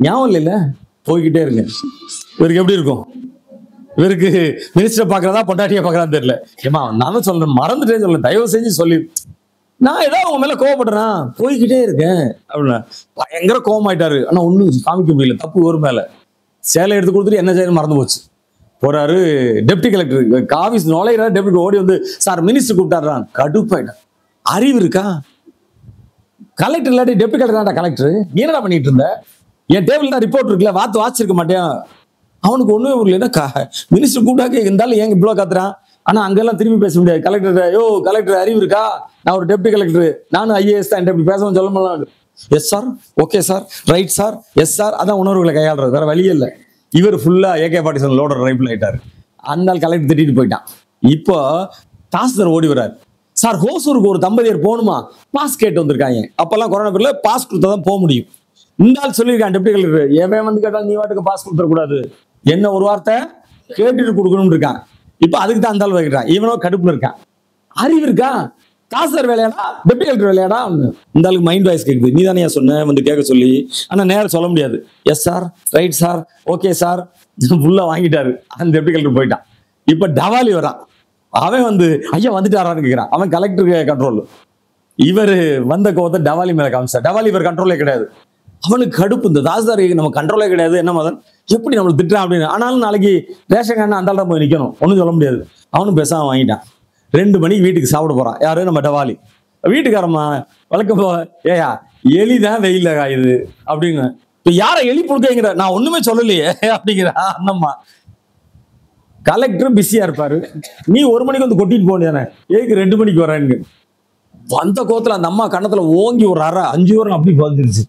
ஞாபகம் இல்ல, போய்கிட்டே இருங்க. இவருக்கு எப்படி இருக்கும்? இவருக்கு மினிஸ்டர் பாக்குறதா பொண்டாட்டியை பாக்குறான்னு தெரியல. ஏமா நான் தான் சொல்றேன், மறந்துட்டேன்னு சொல்ல, தயவு செஞ்சு சொல்லி, நான் ஏதாவது உங்க மேல கோவப்படுறேன், போய்கிட்டே இருக்கேன் அப்படின்னா பயங்கர கோவமாயிட்டாரு. ஆனா ஒண்ணும் காமிக்க முடியல, தப்பு ஒரு மேல. சேலை எடுத்து கொடுத்துட்டு என்ன செய்யணும் மறந்து போச்சு. போறாரு டெப்டி கலெக்டர் ஆபீஸ் நுழையிறாரு. டெப்டி ஓடி வந்து, சார் மினிஸ்டர் கூப்பிட்டாருறான். கடுப்பாயிட்டான். அறிவு இருக்கா? கலெக்டர் இல்லாட்டி டெப்டி கலெக்டர் கலெக்டர், நீ என்னடா பண்ணிட்டு இருந்த? என் டேபிள் தான் ரிப்போர்ட் இருக்குல்ல, வாசிச்சிருக்க மாட்டேன். அவனுக்கு ஒண்ணுமே புரியல. மினிஸ்டர் கூப்பிட்டாக்க இருந்தாலும் ஏங்க இவ்வளவு காத்துறான். ஆனா அங்கெல்லாம் திரும்பி பேச முடியாது. கலெக்டர், யோ கலெக்டர் அறிவு இருக்கா? நான் ஒரு டெப்டி கலெக்டர், நானும் ஐஏஎஸ் தான், டெப்டி பேசவும் சொல்ல முடியல. Yes sir, okay sir, right sir, yes sir. அதான் உணர்வுகளை கையாளுறது, வேற வழியே இல்லை. இவர் ஃபுல்லா AK-47 லோடர் ரைபிள் ஆயிட்டாரு. அந்த கலெக்டர் திட்டிட்டு போயிட்டான். இப்போ தாசில்தார் ஓடி வர்றாரு. சார் ஹோசூருக்கு ஒரு தம்பதியர் போகணுமா, பாஸ் கேட்டு வந்திருக்காங்க. அப்பெல்லாம் கொரோனா பீரியட்ல பாஸ் கொடுத்தாதான் போக முடியும். இந்த ஆள் சொல்லியிருக்கான் டெப்டி கலெக்டர், எவன் வந்து கேட்டாலும் நீ வாட்டுக்கு பாஸ் கொடுத்துடக்கூடாது, என்ன ஒரு வார்த்தை கேட்டுட்டு கொடுக்கணும்னு இருக்கான். இப்ப அதுக்கு தான் அந்த ஆள் வைக்கிறான். இவனோ கடுப்புல இருக்கான். அறிவு இருக்கா? தாசில்தார் வேலையாடா, டெப்டி கலெக்டர் வேலையாடா? இந்த ஆளுக்கு மைண்ட் வாய்ஸ் கேட்குது, நீ தானே சொன்ன வந்து கேட்க சொல்லி. ஆனா நேரம் சொல்ல முடியாது. Yes sir, right sir, okay sir, ஃபுல்லா வாங்கிட்டாரு. அந்த டெப்டி கலெக்டர் போயிட்டான். இப்ப டவாலி வரான். அவன் வந்து ஐயா வந்துட்டாரான்னு கேட்கிறான். அவன் கலெக்டருக்கு கண்ட்ரோல். இவர் வந்த கோவத்தை டவாலி மேல காமிச்சார். டவாலி இவர் கண்ட்ரோலே கிடையாது. அவனுக்கு கடுப்பு, இந்த தாசில்தாருக்கு நம்ம கண்ட்ரோலே கிடையாது, என்ன மதன் எப்படி நம்மளை திட்டுறான் அப்படின்னு. ஆனாலும் நாளைக்கு ரேஷன் கார்டு அந்த ஆள்தான் போய் நிக்கணும், ஒன்றும் சொல்ல முடியாது. அவனும் பேசாம வாங்கிட்டான். 2 மணிக்கு வீட்டுக்கு சாப்பிட போறான். யாரு? நம்ம டவாலி. வீட்டுக்காரம்மா வழக்கம் போ, ஏயா எலிதான் வெயில காயுது அப்படிங்க. இப்ப யார எலி புழுக்கைங்கிற, நான் ஒண்ணுமே சொல்லலையே அப்படிங்கிற அந்தம்மா. கலெக்டர் பிஸியா இருப்பாரு, நீ 1 மணிக்கு வந்து கொட்டிட்டு போனேன், ஏக்கு 2 மணிக்கு வரேன்னு. வந்த கோத்துல அந்த அம்மா கண்ணத்துல ஓங்கி ஒரு அரை 5 வரம் அப்படி பதிஞ்சிருச்சு.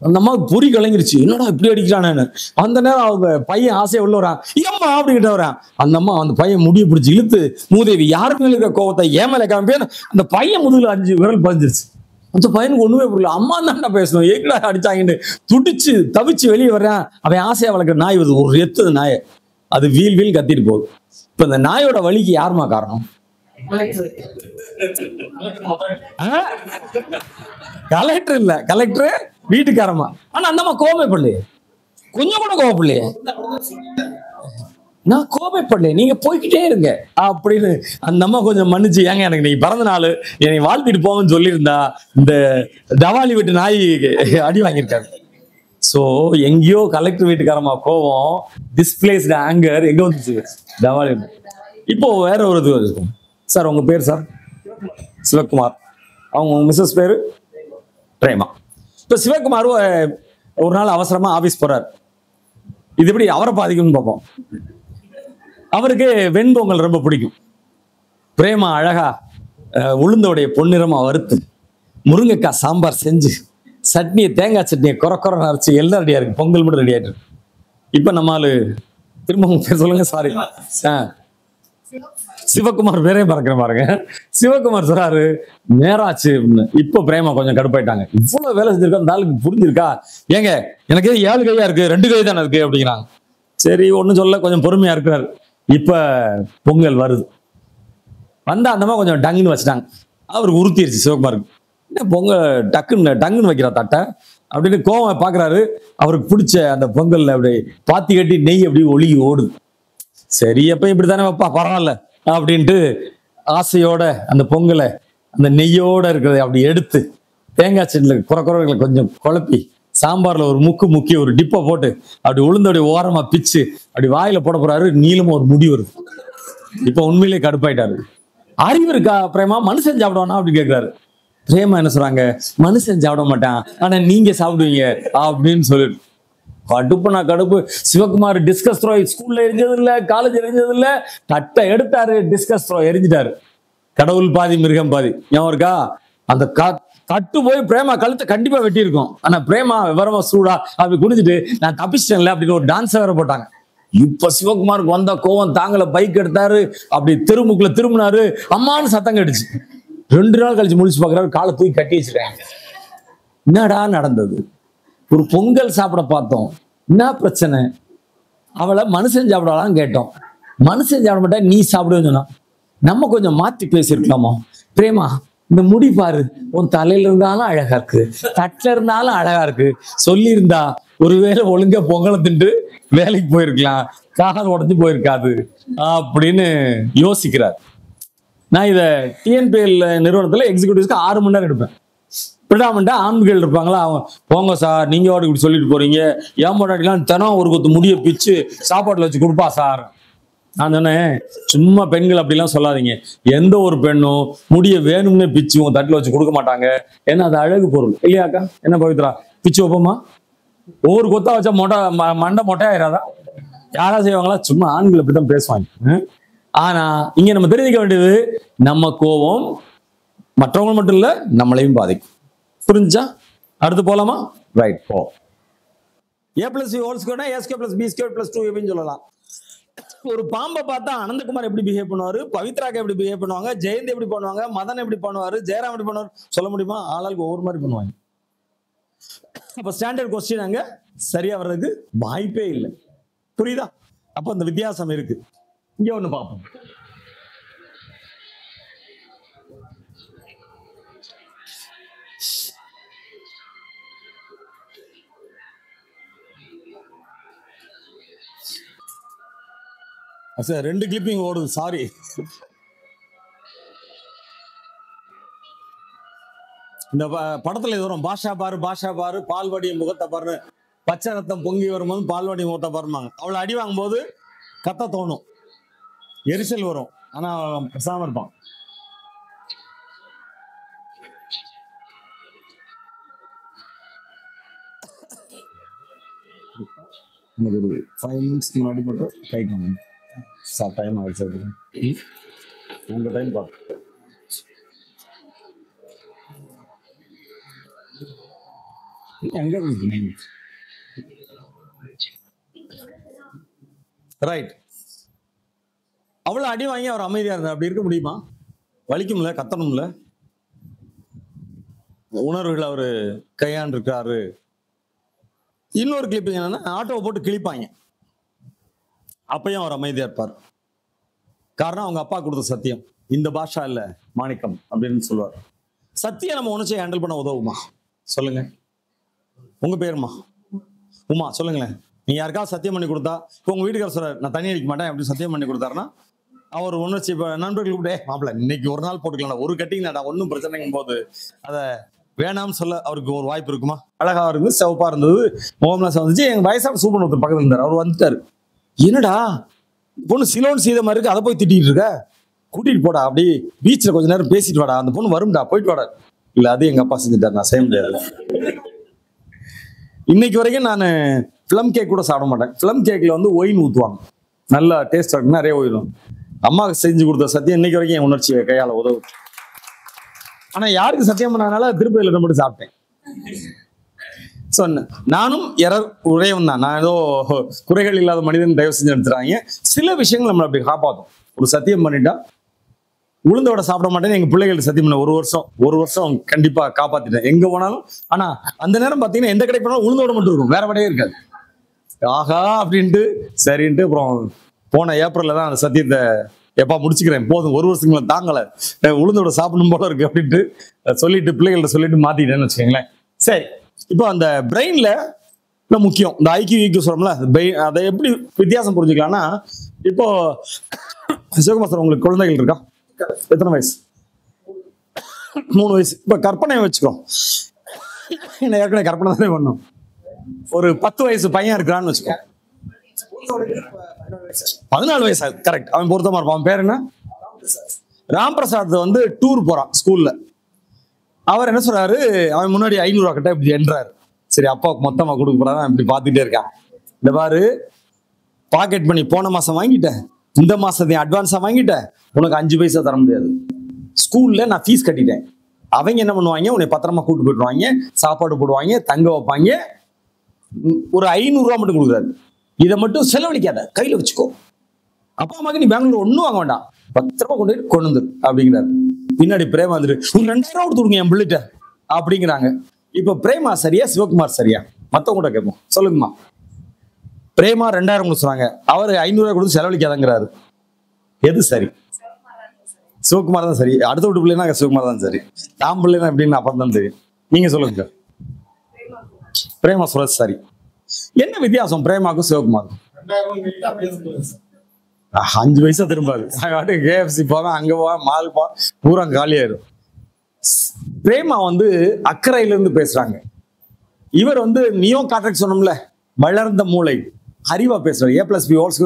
அந்த அம்மா பொறி கலங்கிருச்சு, என்னடா இப்படி அடிக்கிறானு. அந்த நேரம் அவங்க பையன் ஆசையை உள்ள வரான், ஏம்மா அப்படிங்கிட்ட வரான். அந்த அம்மா அந்த பையன் முடிய பிடிச்சி இழுத்து, மூதேவி யாரு மேல இருக்க கோவத்தை ஏன் மேல காமிப்பேன். அந்த பையன் முதுகுல 5 விரல் பதிஞ்சிருச்சு. அந்த பையனுக்கு ஒண்ணுமே புரியல. அம்மா தான்டா பேசணும், ஏக்கடா அடிச்சாங்கன்னு துடிச்சு தவிச்சு வெளியே வர்றான். அவன் ஆசையா வளர்க்குற நாய் வருது, ஒரு எத்தது நாயை, அது வீல் வீல் கத்திட்டு போகுது. இப்ப இந்த நாயோட வலிக்கு யாருமா காரணம்? கலெக்டர் இல்ல, கலெக்டர் வீட்டுக்காரமா. ஆனா அந்த அம்மா கோபமே பண்ணலையே, கொஞ்சம் கூட கோவப்படலையே. நான் கோபப்படல, நீங்க போய்கிட்டே இருங்க அப்படின்னு அந்த அம்மா கொஞ்சம் மன்னிச்சு, ஏங்க எனக்கு நீங்க பிறந்த நாள் என்னை வாழ்த்திட்டு போங்கன்னு சொல்லியிருந்தா இந்த டவாலி வீட்டு நாய் அடி வாங்கியிருக்காரு. சோ எங்கேயோ கலெக்டர் வீட்டுக்காரமா கோவம், டிஸ்பிளேஸ்ட் ஆங்கர் எங்க வந்துச்சு? டவாலி. இப்போ வேற ஒரு இது இருக்கும். சார் உங்க பேர்? சார் சிவகுமார். அவங்க மிஸ்ஸஸ் பேரு பிரேமா. இப்போ சிவகுமார் ஒரு நாள் அவசரமா ஆபீஸ் போறாரு. இது எப்படி அவரை பாதிக்கும்னு பார்ப்போம். அவருக்கு வெண்பொங்கல் ரொம்ப பிடிக்கும். பிரேமா அழகா உளுந்தோடைய பொன்னிறமா வறுத்து முருங்கைக்காய் சாம்பார் செஞ்சு சட்னியை, தேங்காய் சட்னியை குறை அரைச்சு எல்லாம் ரெடியா இருக்கு. பொங்கல் மட்டும் ரெடி ஆயிட்டு. இப்ப நம்மளு திரும்ப பேர் சொல்லுங்க. சாரி, சிவகுமார் பேரே மறக்கிற பாருங்க. சிவகுமார் சொல்றாரு நேராச்சு அப்படின்னு. இப்ப பிரேமா கொஞ்சம் கடுப்பாயிட்டாங்க. இவ்வளவு வேலை செஞ்சிருக்கா, அந்த ஆளுக்கு புரிஞ்சிருக்கா? ஏங்க எனக்கு 7 கையா இருக்கு, 2 கை தானே இருக்கு அப்படிங்கிறாங்க. சரி ஒன்னும் சொல்ல, கொஞ்சம் பொறுமையா இருக்கிறாரு. இப்ப பொங்கல் வருது. வந்தா அந்த மாதிரி கொஞ்சம் டங்குன்னு வச்சுட்டாங்க. அவருக்கு உறுத்திருச்சு சிவகுமாருக்கு. என்ன பொங்கல் டங்குன்னு வைக்கிறா தட்டை அப்படின்னு கோவம் பாக்குறாரு. அவருக்கு பிடிச்ச அந்த பொங்கல்ல அப்படி பாத்தி கட்டி நெய் அப்படி ஒழுகி ஓடுது. சரி எப்ப இப்படித்தானே வைப்பா, பரவாயில்ல அப்படின்ட்டு ஆசையோட அந்த பொங்கலை அந்த நெய்யோட இருக்கிறத அப்படி எடுத்து தேங்காய் சட்னில குறைகளை கொஞ்சம் குழப்பி சாம்பார்ல ஒரு முக்கி ஒரு டிப்பை போட்டு அப்படி உளுந்தோடைய ஓரமா பிச்சு அப்படி வாயில போட போறாரு. நீளமா ஒரு முடி வருது. இப்ப உண்மையிலேயே கடுப்பாயிட்டாரு. அறிவு இருக்கா பிரேமா? மனுஷன் சாப்பிடுவானா அப்படின்னு கேட்கிறாரு. பிரேமா என்ன சொல்றாங்க, மனுஷன் சாப்பிட மாட்டான், ஆனா நீங்க சாப்பிடுவீங்க அப்படின்னு சொல்லிட்டு கடுப்புனா கடுப்பு. சிவகுமார் டிஸ்கஸ் த்ரோ ஸ்கூல்ல எரிஞ்சது இல்ல, காலேஜ் எரிஞ்சது இல்ல, தட்டை எடுத்தாரு, டிஸ்கஸ் த்ரோ எரிஞ்சிட்டாரு. கடவுள் பாதி மிருகம் பாதி. ஞாபகம் இருக்கா? அந்த தட்டு போய் பிரேமா கழுத்தை கண்டிப்பா வெட்டி இருக்கும். ஆனா பிரேமா விவரமா சூடா அப்படி குடிச்சிட்டு நான் தப்பிச்சிட்டேன்ல அப்படின்னு ஒரு டான்ஸ் வேற போட்டாங்க. இப்ப சிவகுமாருக்கு வந்த கோவம் தாங்கல, பைக் எடுத்தாரு, அப்படி திருமுக்குள்ள திரும்பினாரு, அம்மான்னு சத்தம் கடிச்சு. 2 நாள் கழிச்சு முடிச்சு பாக்குறாரு, காலை தூக்கி கட்டி வச்சிருக்காங்க. என்னடா நடந்தது? ஒரு பொங்கல் சாப்பிட பார்த்தோம், என்ன பிரச்சனை? அவளை மனுஷன் சாப்பிடலான்னு கேட்டோம், மனுஷன் சாப்பிட மாட்டா, நீ சாப்பிடுன்னு சொன்னா. நம்ம கொஞ்சம் மாத்தி பேசியிருக்கலாமா? பிரேமா இந்த முடி பாரு, உன் தலையில இருந்தாலும் அழகா இருக்கு, தட்டுல இருந்தாலும் அழகா இருக்கு, சொல்லி இருந்தா ஒருவேளை ஒழுங்கா பொங்கலை தின்று வேலைக்கு போயிருக்கலாம், கால் உடஞ்சு போயிருக்காது அப்படின்னு யோசிக்கிறார். நான் இதை டிஎன்பிஎல் நிறுவனத்துல எக்ஸிக்யூட்டிவ்ஸ்க்கு 6 மணி நேரம் எடுப்பேன். பிரிடாமண்டா ஆண்கள் இருப்பாங்களா, அவங்க போங்க சார் நீங்க வாட்டுக்கு இப்படி சொல்லிட்டு போறீங்க, ஏன் போட்டாட்டிலாம் தினம் ஒரு கொத்து முடிய பிச்சு சாப்பாட்டுல வச்சு கொடுப்பா சார். நான் சொன்னேன், சும்மா பெண்கள் அப்படிலாம் சொல்லாதீங்க. எந்த ஒரு பெண்ணும் முடிய வேணும்னே பிச்சு உங்க தட்டுல வச்சு கொடுக்க மாட்டாங்க. ஏன்னா அது அழகு பொருள் இல்லையாக்கா? என்ன பவித்ரா, பிச்சு வைப்போமா? ஒவ்வொரு கொத்தா வச்சா மண்டை மொட்டையாயிராதா? யாரா செய்வாங்களா? சும்மா ஆண்கள் அப்படித்தான் பேசுவாங்க. ஆனா இங்க நம்ம தெரிஞ்சுக்க வேண்டியது, நம்ம கோபம் மற்றவங்க மட்டும் இல்ல, நம்மளையும் பாதிக்கும். புரிஞ்சா? அடுத்து போலாமா? ரைட், போ. a plus b whole square a square plus b square plus 2 அப்படின்னு சொல்லலாம். ஒரு பாம்பை பார்த்தா அனந்தகுமார் எப்படி பிஹேவ் பண்ணுவாரு, பவித்ராக்கு எப்படி பிஹேவ் பண்ணுவாங்க, ஜெயந்தி எப்படி பண்ணுவாங்க, மதன் எப்படி பண்ணுவாரு, ஜெயராம் எப்படி பண்ணுவாரு சொல்ல முடியுமா? ஆளாளுக்கு ஒவ்வொரு மாதிரி பண்ணுவாங்க. அப்ப ஸ்டாண்டர்ட் கொஸ்டின் அங்க சரியா வர்றதுக்கு வாய்ப்பே இல்லை. புரியுதா? அப்ப அந்த வித்தியாசம் இருக்கு. இங்க ஒண்ணு பார்ப்போம். சார் 2 கிளிப்பிங் ஓடுது, சாரி. இந்த படத்துல இது வரும், பாஷா பாரு பாஷா பாரு பால்வாடிய முகத்தை பாரு, பச்சை ரத்தம் பொங்கி வரும்போது பால்வாடி முகத்தை பாருமாங்க. அவளை அடி வாங்கும் போது கத்த தோணும், எரிச்சல் வரும், ஆனா பேசாம இருப்பான். ஒரு 5 minutes முன்னாடி மட்டும் கை காணும் சார், டைம் ஆயிடுச்சு. உங்க டைம் பார்த்து எங்க ரைட். அவ்வளவு அடி வாங்கி அவர் அமைதியா இருந்தார். அப்படி இருக்க முடியுமா? வலிக்கும்ல, கத்தணும்ல, உணர்வுகள் அவரு கையாண்டிருக்காரு. இன்னொரு கிளிப்பிங் என்னன்னா, ஆட்டோவை போட்டு கிழிப்பாங்க, அப்பயும் அவர் அமைதியா இருப்பார். காரணம் அவங்க அப்பா கொடுத்த சத்தியம், இந்த பாஷா இல்ல மாணிக்கம் அப்படின்னு சொல்லுவார். சத்தியம் நம்ம உணர்ச்சியை ஹேண்டில் பண்ண உதவுமா? சொல்லுங்க. உங்க பேருமா? உமா. சொல்லுங்களேன். நீங்க யாருக்காவது சத்தியம் பண்ணி கொடுத்தா, இப்போ உங்க வீட்டுக்கார சொல்றாரு நான் தண்ணி அடிக்க மாட்டேன் அப்படி சத்தியம் பண்ணி கொடுத்தாருன்னா, அவர் உணர்ச்சி இப்போ நண்பர்கள் கூப்பிட்டே மாப்பிள்ள இன்னைக்கு ஒரு நாள் போட்டுக்கலாம், ஒரு கட்டிங் நான் ஒன்றும் பிரச்சனைங்கும் போது அதை வேணாம்னு சொல்ல அவருக்கு ஒரு வாய்ப்பு இருக்குமா? அழகா இருந்து சிவப்பா இருந்தது, முகம்லாம் வந்துச்சு. எங்க வயசான சூப்பர் ஒருத்தர் பக்கத்துல இருந்தார். அவர் வந்துட்டாரு. என்னடா பொண்ணு சிலோன் சீத மாதிரி இருக்கு, அதை போய் திட்டிட்டு இருக்க, கூட்டிட்டு போடா, அப்படி பீச்சில் கொஞ்ச நேரம் பேசிட்டு வாடா, அந்த பொண்ணு வரும்டா, போயிட்டு வாடா. இல்ல அது எங்க அப்பா செஞ்சுட்டாரு, நான் செய்ய முடியாது. இன்னைக்கு வரைக்கும் நான் பிளம் கேக் கூட சாப்பிட மாட்டேன். பிளம் கேக்ல வந்து ஒயின் ஊத்துவாங்க, நல்லா டேஸ்ட் இருக்கு, நிறைய ஒயின். அம்மாவுக்கு செஞ்சு கொடுத்த சத்தியம் இன்னைக்கு வரைக்கும் என் உணர்ச்சியை கையால உதவு. ஆனா யாருக்கு சத்தியம் பண்ணனால திருப்பதியில மட்டும் சாப்பிட்டேன். சொன்னேன், நானும் உடையவன் தான், நான் ஏதோ குறைகள் இல்லாத மனிதன் தயவு செஞ்சு எடுத்துறாங்க. சில விஷயங்கள் நம்மளை அப்படி காப்பாற்றும். ஒரு சத்தியம் பண்ணிட்டா உளுந்தோட சாப்பிட மாட்டேன்னு எங்க பிள்ளைகளுக்கு சத்தியம் பண்ண ஒரு வருஷம் கண்டிப்பா காப்பாத்திட்டேன் எங்க போனாலும். ஆனா அந்த நேரம் பாத்தீங்கன்னா எந்த கடைக்கு போனாலும் உளுந்தோட மட்டும் இருக்கும், வேற வடையே இருக்காது. ஆஹா அப்படின்ட்டு சரின்ட்டு அப்புறம் போன ஏப்ரல்ல தான் அந்த சத்தியத்தை எப்பா முடிச்சுக்கிறேன், போதும் ஒரு வருஷங்கள தாங்கல, உளுந்தோட சாப்பிடணும் போல இருக்கு அப்படின்ட்டு சொல்லிட்டு பிள்ளைகள்ட்ட சொல்லிட்டு மாத்திட்டேன்னு வச்சுக்கோங்களேன். சரி, இப்போ அந்த பிரெயின்ல முக்கியம் இந்த ஐக்கியூ சொல்றோம்ல, அதை எப்படி வித்தியாசம் புரிஞ்சுக்கலாம்னா, இப்போ சிவகுமார் சார் உங்களுக்கு குழந்தைகள் இருக்கா? எத்தனை வயசு? 3 வயசு. இப்ப கற்பனை வச்சுக்கோ, என்ன ஏற்கனவே கற்பனை தானே பண்ணும். ஒரு 10 வயசு பையன் இருக்கிறான்னு வச்சுக்கோ. 14 வயசு ஆகுது. கரெக்ட். அவன் பொருத்தமா இருப்பான். அவன் பேர் என்ன? ராம்பிரசாத் வந்து டூர் போறான் ஸ்கூல்ல. அவர் என்ன சொல்றாரு, அவன் முன்னாடி 500 ரூபா கிட்ட இப்படி என்றாரு. சரி, அப்பாவுக்கு மொத்தமா கொடுக்க போறான். இப்படி பார்த்துட்டே இருக்கான். இந்த பாரு, பாக்கெட் பண்ணி போன மாசம் வாங்கிட்டேன், இந்த மாசத்தையும் அட்வான்ஸா வாங்கிட்டேன், உனக்கு 5 பைசா தர முடியாது. ஸ்கூல்ல நான் ஃபீஸ் கட்டிட்டேன். அவங்க என்ன பண்ணுவாங்க, உன்னை பத்திரமா கூட்டு போயிடுவாங்க, சாப்பாடு போடுவாங்க, தங்க வைப்பாங்க. ஒரு 500 ரூபா மட்டும் கொடுக்குறாரு. இதை மட்டும் செலவழிக்காத, கையில வச்சுக்கோ. அப்பா அம்மாக்கு நீ பெங்களூர் ஒன்றும் வாங்க வேண்டாம், பத்திரமா கொண்டு வந்து அப்படிங்கிறாரு. பின்னாடி பிரேமா வந்துட்டு ஒரு 2000 ரூபா கொடுத்துருங்க என் பிள்ளைகிட்ட அப்படிங்கிறாங்க. இப்ப பிரேமா சரியா, சிவகுமார் சரியா? மத்தவங்க கூட கேட்போம். சொல்லுங்கம்மா. பிரேமா 2000 கொடுத்துறாங்க, அவர் 500 ரூபாய் கொடுத்து செலவழிக்காதங்கிறாரு. எது சரி? சிவகுமார் தான் சரி. அடுத்த வீட்டு பிள்ளைனா சிவகுமார் தான் சரி. தாம் பிள்ளைனா எப்படின்னு அப்புறம் தான் தெரியும். நீங்க சொல்லுங்க. பிரேமா சொல்றது சரி. என்ன வித்தியாசம் பிரேமாக்கும் சிவகுமாருக்கும்? 5 பைசா திரும்பாது. KFC போவேன், அங்க போவேன், மால் போவேன், பூரா காலியாயிரும். பிரேமா வந்து அக்கறையில இருந்து பேசுறாங்க. இவர் வந்து நியோ கார்டெக்ஸ் சொன்னோம்ல, வளர்ந்த மூளை, அறிவா பேசுறாரு. A+B² A²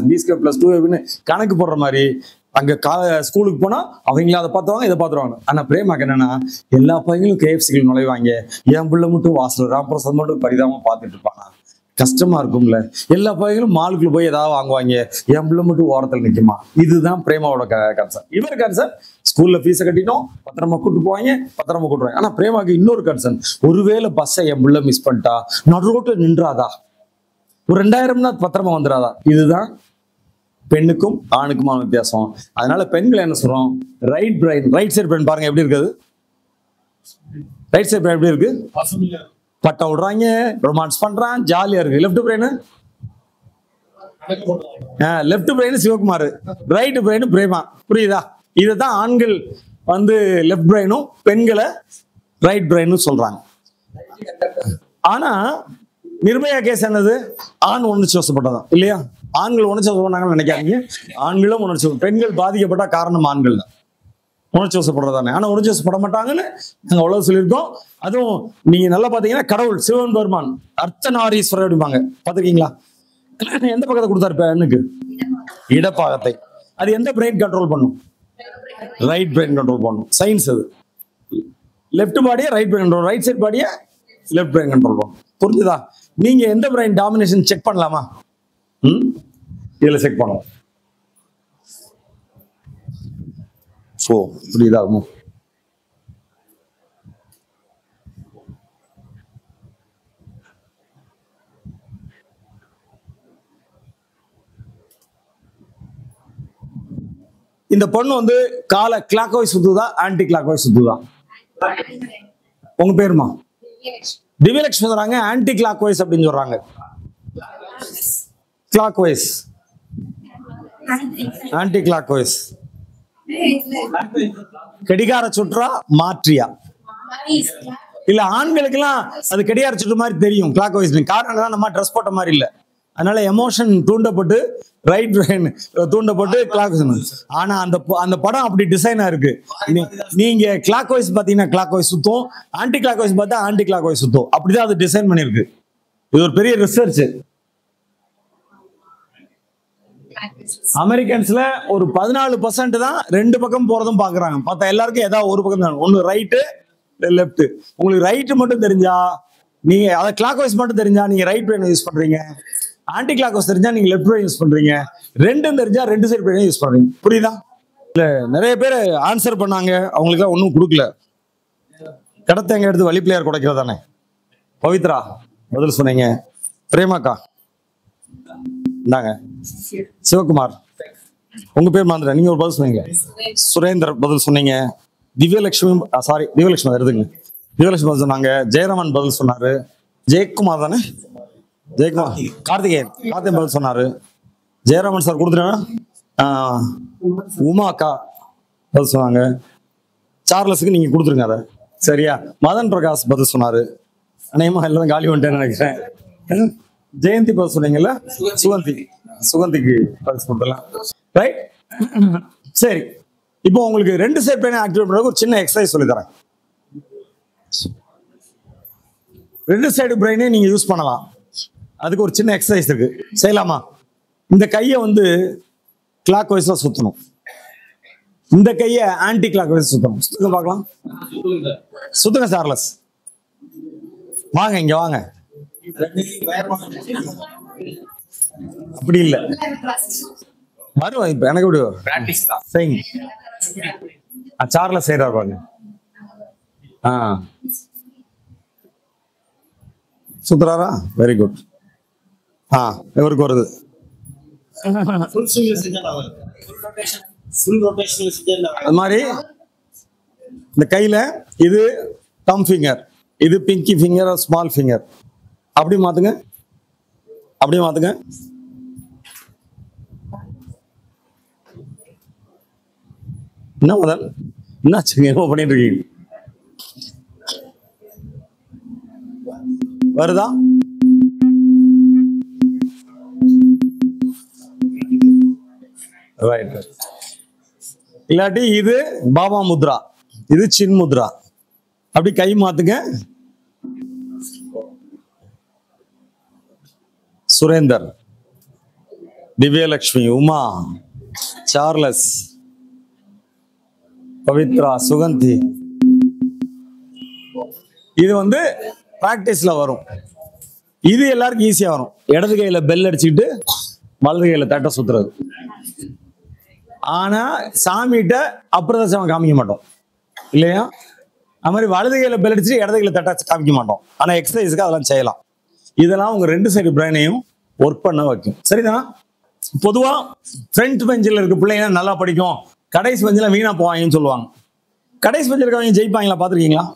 B² +2 கணக்கு போடுற மாதிரி. அங்க ஸ்கூலுக்கு போனா அவங்கள அதை பார்த்துருவாங்க, இதை பார்த்துருவாங்க. ஆனா பிரேமாக்கு என்னன்னா, எல்லா பையங்களும் KFC நுழைவாங்க, என் பிள்ளை மட்டும் வாசல் ராம்பிரசாத் மட்டும் பரிதாபமா பார்த்துட்டு இருப்பாங்க. கஷ்டமா இருக்கும்ல. எல்லா பையங்களும் மாலுக்குள்ள போய் ஏதாவது வாங்குவாங்க, என் பிள்ளை மட்டும் ஓரத்தில் நிற்குமா. இதுதான் பிரேமாவோட கன்சர்ன். இவர் கன்சர்ன், ஸ்கூல்ல ஃபீஸை கட்டிட்டோம், பத்திரமா கூட்டு போவாங்க, பத்திரமா கூட்டுவாங்க. ஆனா பிரேமாக்கு இன்னொரு கன்சர்ன், ஒருவேளை பஸ்ஸை என் பிள்ளை மிஸ் பண்ணிட்டா நடு ரோட்ல நின்றாதா, ஒரு 2000 பத்திரமா வந்துடாதா. இதுதான் பெண்ணுக்கும் ஆணுக்குமான வித்தியாசம். அதனால பெண்கள் என்ன சொல்றோம், right brain, right side brain பாருங்க எப்படி இருக்குது. ரைட் சைடு பிரைன் எப்படி இருக்கு? பட்டை விடுறாங்க, ரொமான்ஸ் பண்றான், ஜாலியா இருக்கு. Left brain, left brain Sivakumar, right brain Prema. புரியுதா? இதுதான் ஆண்கள் வந்து லெஃப்ட் பிரைனும், பெண்களை ரைட் பிரைனும் சொல்றாங்க. ஆனா நிர்பயா கேஸ் என்னது? ஆண் உணர்ச்சி வசப்பட்டதான் இல்லையா? ஆண்கள் உணர்ச்சி வசப்பட்டாங்கன்னு நினைக்காதீங்க. ஆண்களும் உணர்ச்சி, பெண்கள் பாதிக்கப்பட்ட காரணம் ஆண்கள் தான். உணர்ச்சி வசப்படுறதானே. ஆனா உணர்ச்சி வசப்பட மாட்டாங்கன்னு நாங்க அவ்வளவு சொல்லியிருக்கோம். அதுவும் நீங்க நல்லா பாத்தீங்கன்னா, கடவுள் சிவன் பெருமான் அர்த்தநாரீஸ்வரர் அப்படிம்பாங்க, பாத்துருக்கீங்களா? எந்த பக்கத்தை கொடுத்தாரு பெண்ணுக்கு? இடப்பாகத்தை. அது எந்த பிரெயின் கண்ட்ரோல் பண்ணும்? ரைட் பிரெயின் கண்ட்ரோல் பண்ணும். சயின்ஸ் அது. லெஃப்ட் பாடியை right brain control, right side பாடியை லெஃப்ட் பிரெயின் கண்ட்ரோல் பண்ணும். புரிஞ்சுதா? நீங்க எந்த பிரெயின் டாமினேஷன் செக் பண்ணலாமா? இதுல செக் பண்ணுவோம். புரியுதா? இந்த பொண்ணு வந்து கால கிளாக் வைஸ் சுத்துதா, ஆன்டி கிளாக் வைஸ் சுத்துதா? உங்க பேருமா? திவ்யலட்சுமி சொல்றாங்க ஆன்டி கிளாக் வைஸ் அப்படின்னு சொல்றாங்க. Clockwise, anticlockwise. கடிகார சுற்றா மாற்றியா? இல்ல, ஆண்களுக்கு எல்லாம் அது கடிகார சுற்று மாதிரி தெரியும் கிளாக் வைஸ். காரணம் நம்ம ட்ரெஸ் போட்ட மாதிரி இல்ல, அதனால எமோஷன் தூண்டப்பட்டு ரைட் பிரெயின் தூண்டப்பட்டு கிளாக் வைஸ். ஆனா அந்த படம் அப்படி டிசைனா இருக்கு. நீங்க கிளாக் வைஸ் பாத்தீங்கன்னா கிளாக் வைஸ் சுத்தும், ஆன்டி கிளாக் வைஸ் பார்த்தா ஆன்டி கிளாக் வைஸ் சுத்தும். அப்படிதான் அது டிசைன் பண்ணிருக்கு. இது ஒரு பெரிய ரிசர்ச். அமெரிக்கன்ஸ்ல ஒரு 14% தான் 2 பக்கம் போறதும் பாக்குறாங்க. பார்த்தா எல்லாருக்கும் ஏதாவது ஒரு பக்கம் தான், ஒன்னு ரைட்டு லெஃப்ட். உங்களுக்கு ரைட் மட்டும் தெரிஞ்சா நீங்க அதை கிளாக் வைஸ் மட்டும் தெரிஞ்சா நீங்க ரைட் பிரெயின் யூஸ் பண்றீங்க, ஆன்டி கிளாக் வைஸ் தெரிஞ்சா நீங்க லெஃப்ட் பிரெயின் யூஸ் பண்றீங்க, ரெண்டும் தெரிஞ்சா 2 சைடு பிரெயின் யூஸ் பண்றீங்க. புரியுதா? இல்ல, நிறைய பேர் ஆன்சர் பண்ணாங்க, அவங்களுக்கு எல்லாம் ஒன்னும் கொடுக்கல. கடத்தை எங்க எடுத்து வழி பிள்ளையார் குடைக்கிறது தானே. பவித்ரா பதில் சொன்னீங்க. பிரேமாக்கா இந்தாங்க. சிவகுமார் உங்க பேர் மாந்திர, நீங்க ஒரு பதில் சொன்னீங்க. சுரேந்தர் பதில் சொன்னீங்க. திவ்யலட்சுமி திவ்யலட்சுமி எடுத்துங்க. திவ்யலட்சுமி பதில் சொன்னாங்க. ஜெயராமன் பதில் சொன்னாரு. ஜெயக்குமார் தானே? ஜெயக்குமார். கார்த்திகேயன் பதில் சொன்னாரு. ஜெயராமன் சார் கொடுத்துட்டேன். உமா அக்கா பதில் சொன்னாங்க. சார்லஸுக்கு நீங்க கொடுத்துருங்க அதை. சரியா? மதன் பிரகாஷ் பதில் சொன்னாரு. அநேகமா எல்லாம் காலி வந்துட்டேன்னு நினைக்கிறேன். ஜெயந்தி பதில் சொன்னீங்கல்ல? சுகந்திக்கு பதில் கொடுத்தலாம். ரைட். சரி, இப்போ உங்களுக்கு 2 சைட் பிரெயின் ஆக்டிவேட் பண்றதுக்கு ஒரு சின்ன எக்ஸசைஸ் சொல்லி தரேன். 2 சைடு பிரெயினே நீங்க யூஸ் பண்ணலாம். அதுக்கு ஒரு சின்ன எக்ஸசைஸ் இருக்கு, செய்யலாமா? இந்த கையை வந்து கிளாக் வைஸா சுத்தணும், இந்த கையை ஆன்டி கிளாக் வைஸ் சுத்தணும். சுத்துங்க பார்க்கலாம். சுத்துங்க சார்லஸ், வாங்க இங்க வாங்க. அப்படி இல்ல, வரும் இப்ப எனக்கு இப்படி பிராக்டிஸ் தான் செய்யுங்க. சார்லஸ் செய்யறாரு பாருங்க. சுத்துறாரா? Very good. இவருக்கு வருது. ஃபுல் ஸ்விங்ல செஞ்சா ஃபுல் ரொட்டேஷன்ல செஞ்சா அது மாதிரி இந்த கையில இது தம் ஃபிங்கர், இது பிங்கி ஃபிங்கர், ஸ்மால் ஃபிங்கர். அப்படி மாத்துங்க, அப்படியே மாத்துங்க. என்ன முதல் என்னாச்சுங்க? என்ன பண்ணிட்டு இருக்கீங்க? வருதா? ரைட். இல்லாட்டி இது பாபா முத்ரா, இது சின் முத்ரா. அப்படி கை மாத்துங்க. சுரேந்தர், திவ்யலட்சுமி, உமா, சார்லஸ், பவித்ரா, சுகந்தி. இது வந்து பிராக்டிஸ்ல வரும். இது எல்லாருக்கும் ஈஸியா வரும். இடது கையில பெல் அடிச்சுக்கிட்டு வலது கையில தட்டை சுத்துறது. ஆனா சாமிகிட்ட அப்பிரதட்சணம் காமிக்க மாட்டோம் இல்லையா? அது மாதிரி வலது கையில பெல் அடிச்சுட்டு இடது கையில தட்டை காமிக்க மாட்டோம். ஆனா எக்ஸசைஸ்க்கு அதெல்லாம் செய்யலாம். இதெல்லாம் உங்க 2 சைடு பிரெயினையும் ஒர்க் பண்ண வைக்கும். சரிதான்? பொதுவா ஃப்ரண்ட் பெஞ்சில் இருக்க பிள்ளைங்க நல்லா படிக்கும், கடைசி பெஞ்சில் வீணா போவாங்கன்னு சொல்லுவாங்க. கடைசி பெஞ்சில் இருக்கவங்க ஜெயிப்பாங்களா? பாத்திருக்கீங்களா?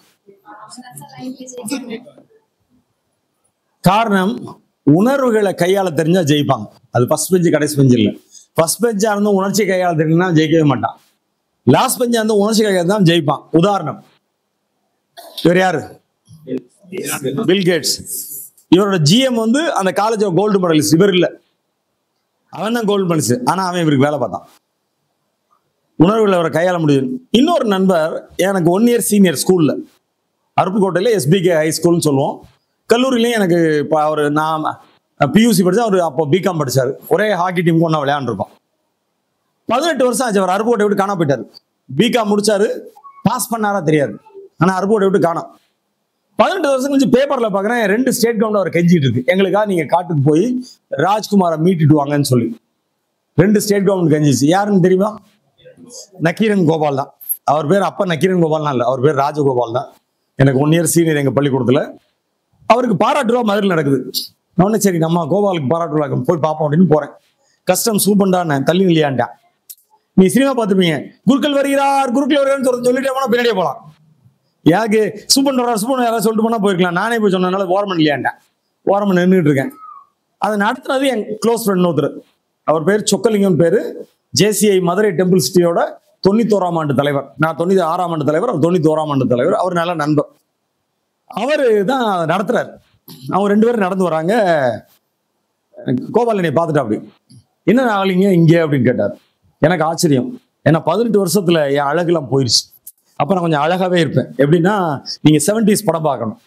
காரணம், உணர்வுகளை கையாள தெரிஞ்சா ஜெயிப்பாங்க. அது ஃபர்ஸ்ட் பெஞ்சு கடைசி பெஞ்சு இல்லை. ஃபர்ஸ்ட் பெஞ்சா இருந்து உணர்ச்சி கையாள தெரியும்னா ஜெயிக்கவே மாட்டான். லாஸ்ட் பெஞ்சா இருந்து உணர்ச்சி கையாள தான் ஜெயிப்பான். உதாரணம், இவர் யாரு? Bill Gates. இவரோட ஜிஎம் வந்து அந்த காலேஜ் கோல்டு மெடலிஸ்ட். இவர் இல்ல, அவன் தான் கோல்டு மெடலிஸ்ட். ஆனா அவன் இவருக்கு வேலை பார்த்தான். உணர்வுகளை அவரை கையாள முடியும். இன்னொரு நண்பர் எனக்கு 1 இயர் சீனியர் ஸ்கூல்ல, அருப்புக்கோட்டையில எஸ்பிகே ஹை ஸ்கூல்னு சொல்லுவோம். கல்லூரியிலையும் எனக்கு இப்போ அவர், நான் பியூசி படித்தா, அவர் அப்போ பிகாம் படித்தார். ஒரே ஹாக்கி டீமுக்கு ஒன்றா விளையாண்டுருக்கோம். 18 வருஷம் ஆச்சு. அவர் அருப்புக்கோட்டை விட்டு காணா போயிட்டார். பிகாம் முடிச்சாரு, பாஸ் பண்ணாரா தெரியாது. ஆனால் அருப்புக்கோட்டை விட்டு காணோம். 18 வருஷம் கழிச்சு பேப்பர்ல பார்க்குறேன், 2 ஸ்டேட் கவுண்ட் அவர் கெஞ்சிட்டு இருக்கு. எங்களுக்காக நீங்க காட்டுக்கு போய் ராஜ்குமாரை மீட்டிட்டு வாங்கன்னு சொல்லி 2 ஸ்டேட் கவுண்ட் கெஞ்சிச்சு. யாருன்னு தெரியுமா? நக்கீரன் கோபால் தான். அவர் பேர் அப்ப நக்கீரன் கோபால்னா இல்லை, அவர் பேர் ராஜகோபால் தான். எனக்கு 1 இயர் சீனியர் எங்க பள்ளிக்கூடத்துல. அவருக்கு பாராட்டு விழா மதுரையில் நடக்குது. நான் சரி நம்ம கோபாலுக்கு பாராட்டு விழா போய் பார்ப்போம் அப்படின்னு போறேன். கஸ்டம் சூப்பண்டான தள்ளி இல்லையான்ட்டான். நீ சினிமா பார்த்துப்பீங்க, குருக்கள் வருகிறார் குருக்கள் வருகிறான்னு சொல்லிட்டே போனா பின்னாடியே போகலாம். யாருக்கு சூப்பன் வர்றார் சூப்பன் யாராவது சொல்லிட்டு போனா போயிருக்கலாம். நானே போய் சொன்னதுனால ஓரமன் இல்லையான்ட்டேன். ஓரமன் நின்றுட்டு இருக்கேன். அதை நடத்துனது என் க்ளோஸ் ஃப்ரெண்ட் ஒருத்தர். அவர் பேர் சொக்கலிங்கம் பேரு. ஜேசிஐ மதுரை டெம்பிள் சிட்டியோட 91ஆம் ஆண்டு தலைவர். நான் 96ஆம் ஆண்டு தலைவர், அவர் 91ஆம் ஆண்டு தலைவர். அவர் நல்ல நண்பர். அவரு தான் நடத்துறாரு. அவங்க 2 பேரும் நடந்து வராங்க. கோபால் என்னை பார்த்துட்டா, அப்படி என்ன ஆளுங்க இங்கே அப்படின்னு கேட்டார். எனக்கு ஆச்சரியம். ஏன்னா 18 வருஷத்துல என் அழகுலாம் போயிடுச்சு. அப்ப நான் கொஞ்சம் அழகாவே இருப்பேன். எப்படின்னா, நீங்க 70s படம் பார்க்கணும்.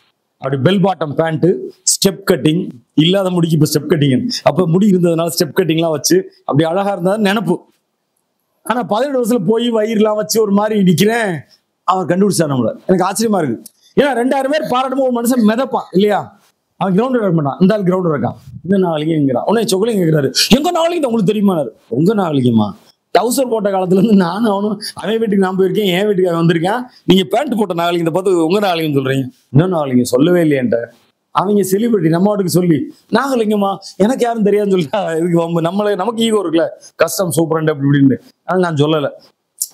அப்படி bell bottom pant, step cutting, இல்லாத முடிக்கு இப்ப ஸ்டெப் கட்டிங். அப்ப முடி இருந்ததுனால ஸ்டெப் கட்டிங்லாம் வச்சு அப்படி அழகா இருந்தா நினப்பு. ஆனா 18 வருஷத்துல போய் வயிறுலாம் வச்சு ஒரு மாதிரி நிக்கிறேன். அவர் கண்டுபிடிச்சார் நம்மள. எனக்கு ஆச்சரியமா இருக்கு. ஏன்னா 2000 பேர் பாராட்டும் ஒரு மனுஷன் மிதப்பான் இல்லையா? அவன் கிரவுண்ட் இருக்க மாட்டான். இந்த ஆள் கிரவுண்ட் இருக்கான். இந்த நாளைக்குங்கிறான். உடனே சொக்கலிங்க கேட்கிறாரு, எங்க நாளைக்கு உங்களுக்கு தெரியுமாரு? உங்க நாளைக்குமா? டவுசர் போட்ட காலத்துல இருந்து நானும் அவனும் அவன் வீட்டுக்கு நான் போயிருக்கேன், என் வீட்டுக்கு அவன் வந்திருக்கேன். நீங்க பேண்ட் போட்ட நாளைக்கு பார்த்து உங்க நாளைக்குன்னு சொல்றீங்க. இன்னும் நாளைக்கு சொல்லவே இல்லையன்ட்ட. அவங்க செலிபிரிட்டி நம்ம வாட்டுக்கு சொல்லி நாகலிங்கம்மா எனக்கு யாரும் தெரியாதுன்னு சொல்லிட்டா இதுக்கு நமக்கு ஈகோ இருக்குல்ல, கஸ்டம் சூப்பரண்ட் அப்படி இப்படின்னு. அதனால நான் சொல்லலை.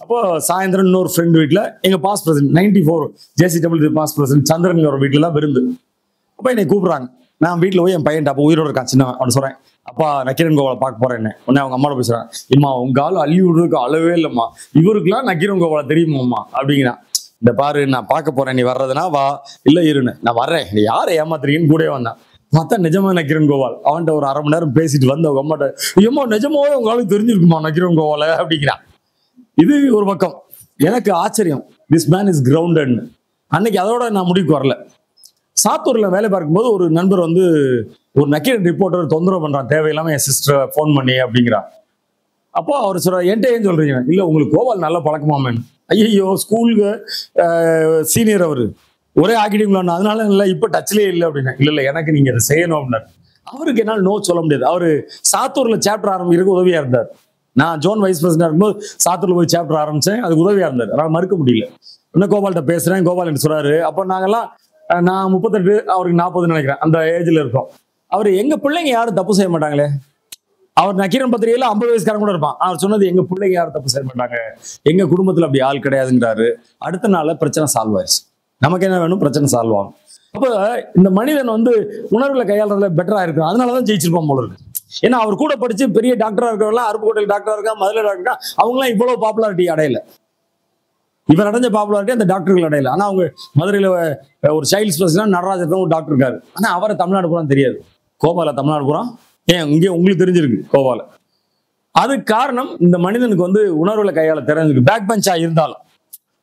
அப்போ சாயந்தரம் இன்னொரு ஃப்ரெண்ட் வீட்டில் எங்க past president 94 JCW past president Chandran ஒரு வீட்டில் தான் விருந்து. அப்போ என்னை கூப்பிடுறாங்க. நான் வீட்டில் போய் என் பையன் அப்போ உயிரோடு இருக்கான் சின்னவன். அவன் சொல்றேன், அப்பா நக்கீரன் கோபாலை பார்க்க போறேன். உடனே அவங்க அம்மாவோட பேசுறான், இம்மா உங்க ஆள் அள்ளி விடுறதுக்கு அளவே இல்லைம்மா, இவருக்குலாம் நக்கீரன் கோபாலை தெரியுமாம்மா அப்படிங்கிறான். இந்த பாரு நான் பார்க்க போறேன், நீ வர்றதுனா வா, இல்ல இருன்னு. நான் வர்றேன், நீ யாரை ஏமாத்துறீங்கன்னு கூட வந்தான். பார்த்தா நிஜமா நக்கீரன் கோபால். அவன்கிட்ட ஒரு 1/2 மணி நேரம் பேசிட்டு வந்து அவங்க அம்மாட்ட, ஏம்மா நிஜமாவே உங்க ஆளுக்கு தெரிஞ்சிருக்குமா நக்கீரன் கோபாலை அப்படிங்கிறான். இது ஒரு பக்கம். எனக்கு ஆச்சரியம், திஸ் மேன் இஸ் கிரவுண்டட். அன்னைக்கு அதோட நான் முடிவுக்கு வரல. சாத்தூர்ல வேலை பார்க்கும்போது ஒரு நண்பர் வந்து ஒரு நக்கீரன் ரிப்போர்ட்டர் தொந்தரவு பண்றான் தேவையில்லாம என் சிஸ்டரை ஃபோன் பண்ணி அப்படிங்கிறா. அப்போ அவர் சொல்ற என்கிட்ட ஏன் சொல்றீங்க? இல்ல உங்களுக்கு கோபால் நல்ல பழக்கமாமேன். ஐயோ ஸ்கூலுக்கு சீனியர் அவரு ஒரே ஆக்கிட்டீங்களா, அதனால இல்லை இப்ப டச்லயே இல்லை அப்படின்னா. இல்ல இல்ல எனக்கு நீங்க அதை செய்யணும் அப்படின்னாரு. அவருக்கு என்னால் நோ சொல்ல முடியாது. அவரு சாத்தூர்ல சாப்டர் ஆரம்பிக்கிறதுக்கு உதவியா இருந்தார். நான் ஜோன் வைஸ் பிரசிடென்ட் இருக்கும்போது சாத்தூர்ல போய் சாப்டர் ஆரம்பிச்சேன், அதுக்கு உதவியா இருந்தார். அதனால மறுக்க முடியல. இன்னும் கோபால்கிட்ட பேசுறேன், கோபால் என்று சொல்றாரு. அப்போ நாங்கெல்லாம் நான் 38 அவருக்கு 40 நினைக்கிறேன், அந்த ஏஜ்ல இருக்கோம். அவர் எங்க பிள்ளைங்க யாரும் தப்பு செய்ய மாட்டாங்களே, அவர் நக்கீரன் பத்திரிகையில 50 வயசுக்காரன் கூட இருப்பான். அவர் சொன்னது எங்க பிள்ளைங்க யாரும் தப்பு செய்ய மாட்டாங்க, எங்க குடும்பத்துல அப்படி ஆள் கிடையாதுங்கிறாரு. அடுத்த நாள்ல பிரச்சனை சால்வ் ஆயிடுச்சு. நமக்கு என்ன வேணும், பிரச்சனை சால்வ் ஆகும். அப்ப இந்த மனிதன் வந்து உணர்வுகளை கையாளுறதுல பெட்டரா இருக்கும். அதனாலதான் ஜெயிச்சிருப்பான் போல இருக்கு. ஏன்னா அவர் கூட படிச்சு பெரிய டாக்டரா இருக்கவங்களாம், அருப்புக்கோட்டையில் டாக்டரா இருக்கா, மதுரை டாக்டரா, அவங்களாம் இவ்வளவு பாப்புலாரிட்டி அடையல. இவர் அடைஞ்ச பாப்புலாரிட்டி அந்த டாக்டர்கள் அடையல. ஆனா அவங்க மதுரையில ஒரு சைல்ட் ஸ்பெஷலிஸ்ட் நடராஜன் ஒரு டாக்டர் இருக்காரு. ஆனா அவரை தமிழ்நாடு பூரா தெரியாது. கோபால தமிழ்நாடு பூரா ஏன் இங்கே உங்களுக்கு தெரிஞ்சிருக்கு கோபால. அது காரணம் இந்த மனிதனுக்கு வந்து உணர்வுகளை கையாள தெரிஞ்சிருக்கு, பேக் பெஞ்சா இருந்தாலும்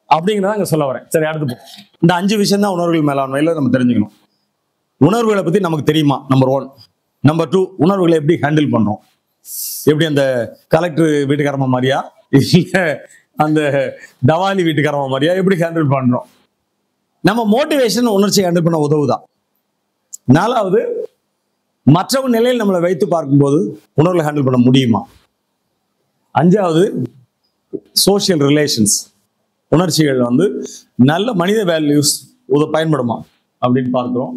அப்படிங்கிறத அங்க சொல்ல வரேன். சரி, அடுத்து இந்த 5 விஷயம் தான் உணர்வுகள் மேலாண்மையில நம்ம தெரிஞ்சுக்கணும். உணர்வுகளை பத்தி நமக்கு தெரியுமா, நம்பர் 1. நம்பர் 2, உணர்வுகளை எப்படி ஹேண்டில் பண்றோம். எப்படி அந்த கலெக்டர் வீட்டுக்காரமா மாதிரியா, இல்ல அந்த தவாலி வீட்டுக்காரமா மாதிரியா, எப்படி ஹேண்டில் பண்றோம். நம்ம மோட்டிவேஷன் உணர்ச்சியை ஹேண்டில் பண்ண உதவுதான். 4வது, மற்றவங்க நிலையில் நம்மளை வைத்து பார்க்கும்போது உணர்வுகளை ஹேண்டில் பண்ண முடியுமா. 5வது, சோசியல் ரிலேஷன்ஸ், உணர்ச்சிகள் வந்து நல்ல மனித வேல்யூஸ் பயன்படுமா அப்படின்னு பார்க்கிறோம்.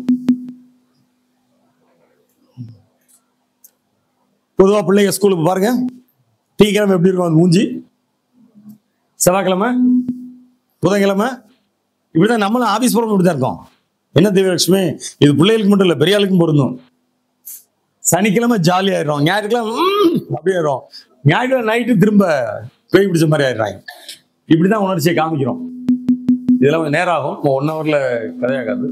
பொதுவா பிள்ளைங்க ஸ்கூலுக்கு பாருங்க, திங்கக்கிழமை எப்படி இருக்கும் மூஞ்சி, செவ்வாய்க்கிழமை, புதன்கிழமை, இப்படிதான் நம்மளும் ஆபீஸ் போறோம், இப்படிதான் இருக்கோம். என்ன திவ்யலட்சுமி, இது பிள்ளைகளுக்கு மட்டும் இல்ல, பெரிய ஆளுக்கும் பொருந்தும். சனிக்கிழமை ஜாலி ஆயிடும், ஞாயிற்றுக்கிழமை அப்படி ஆயிடும், ஞாயிற்றுக்கிழமை நைட்டு திரும்ப பேய் பிடிச்ச மாதிரி ஆயிடுறாங்க. இப்படிதான் உணர்ச்சியை காமிக்கிறோம். இதெல்லாம் கொஞ்சம் நேரம் ஆகும், 1 ஹவர்ல கதையாகாது.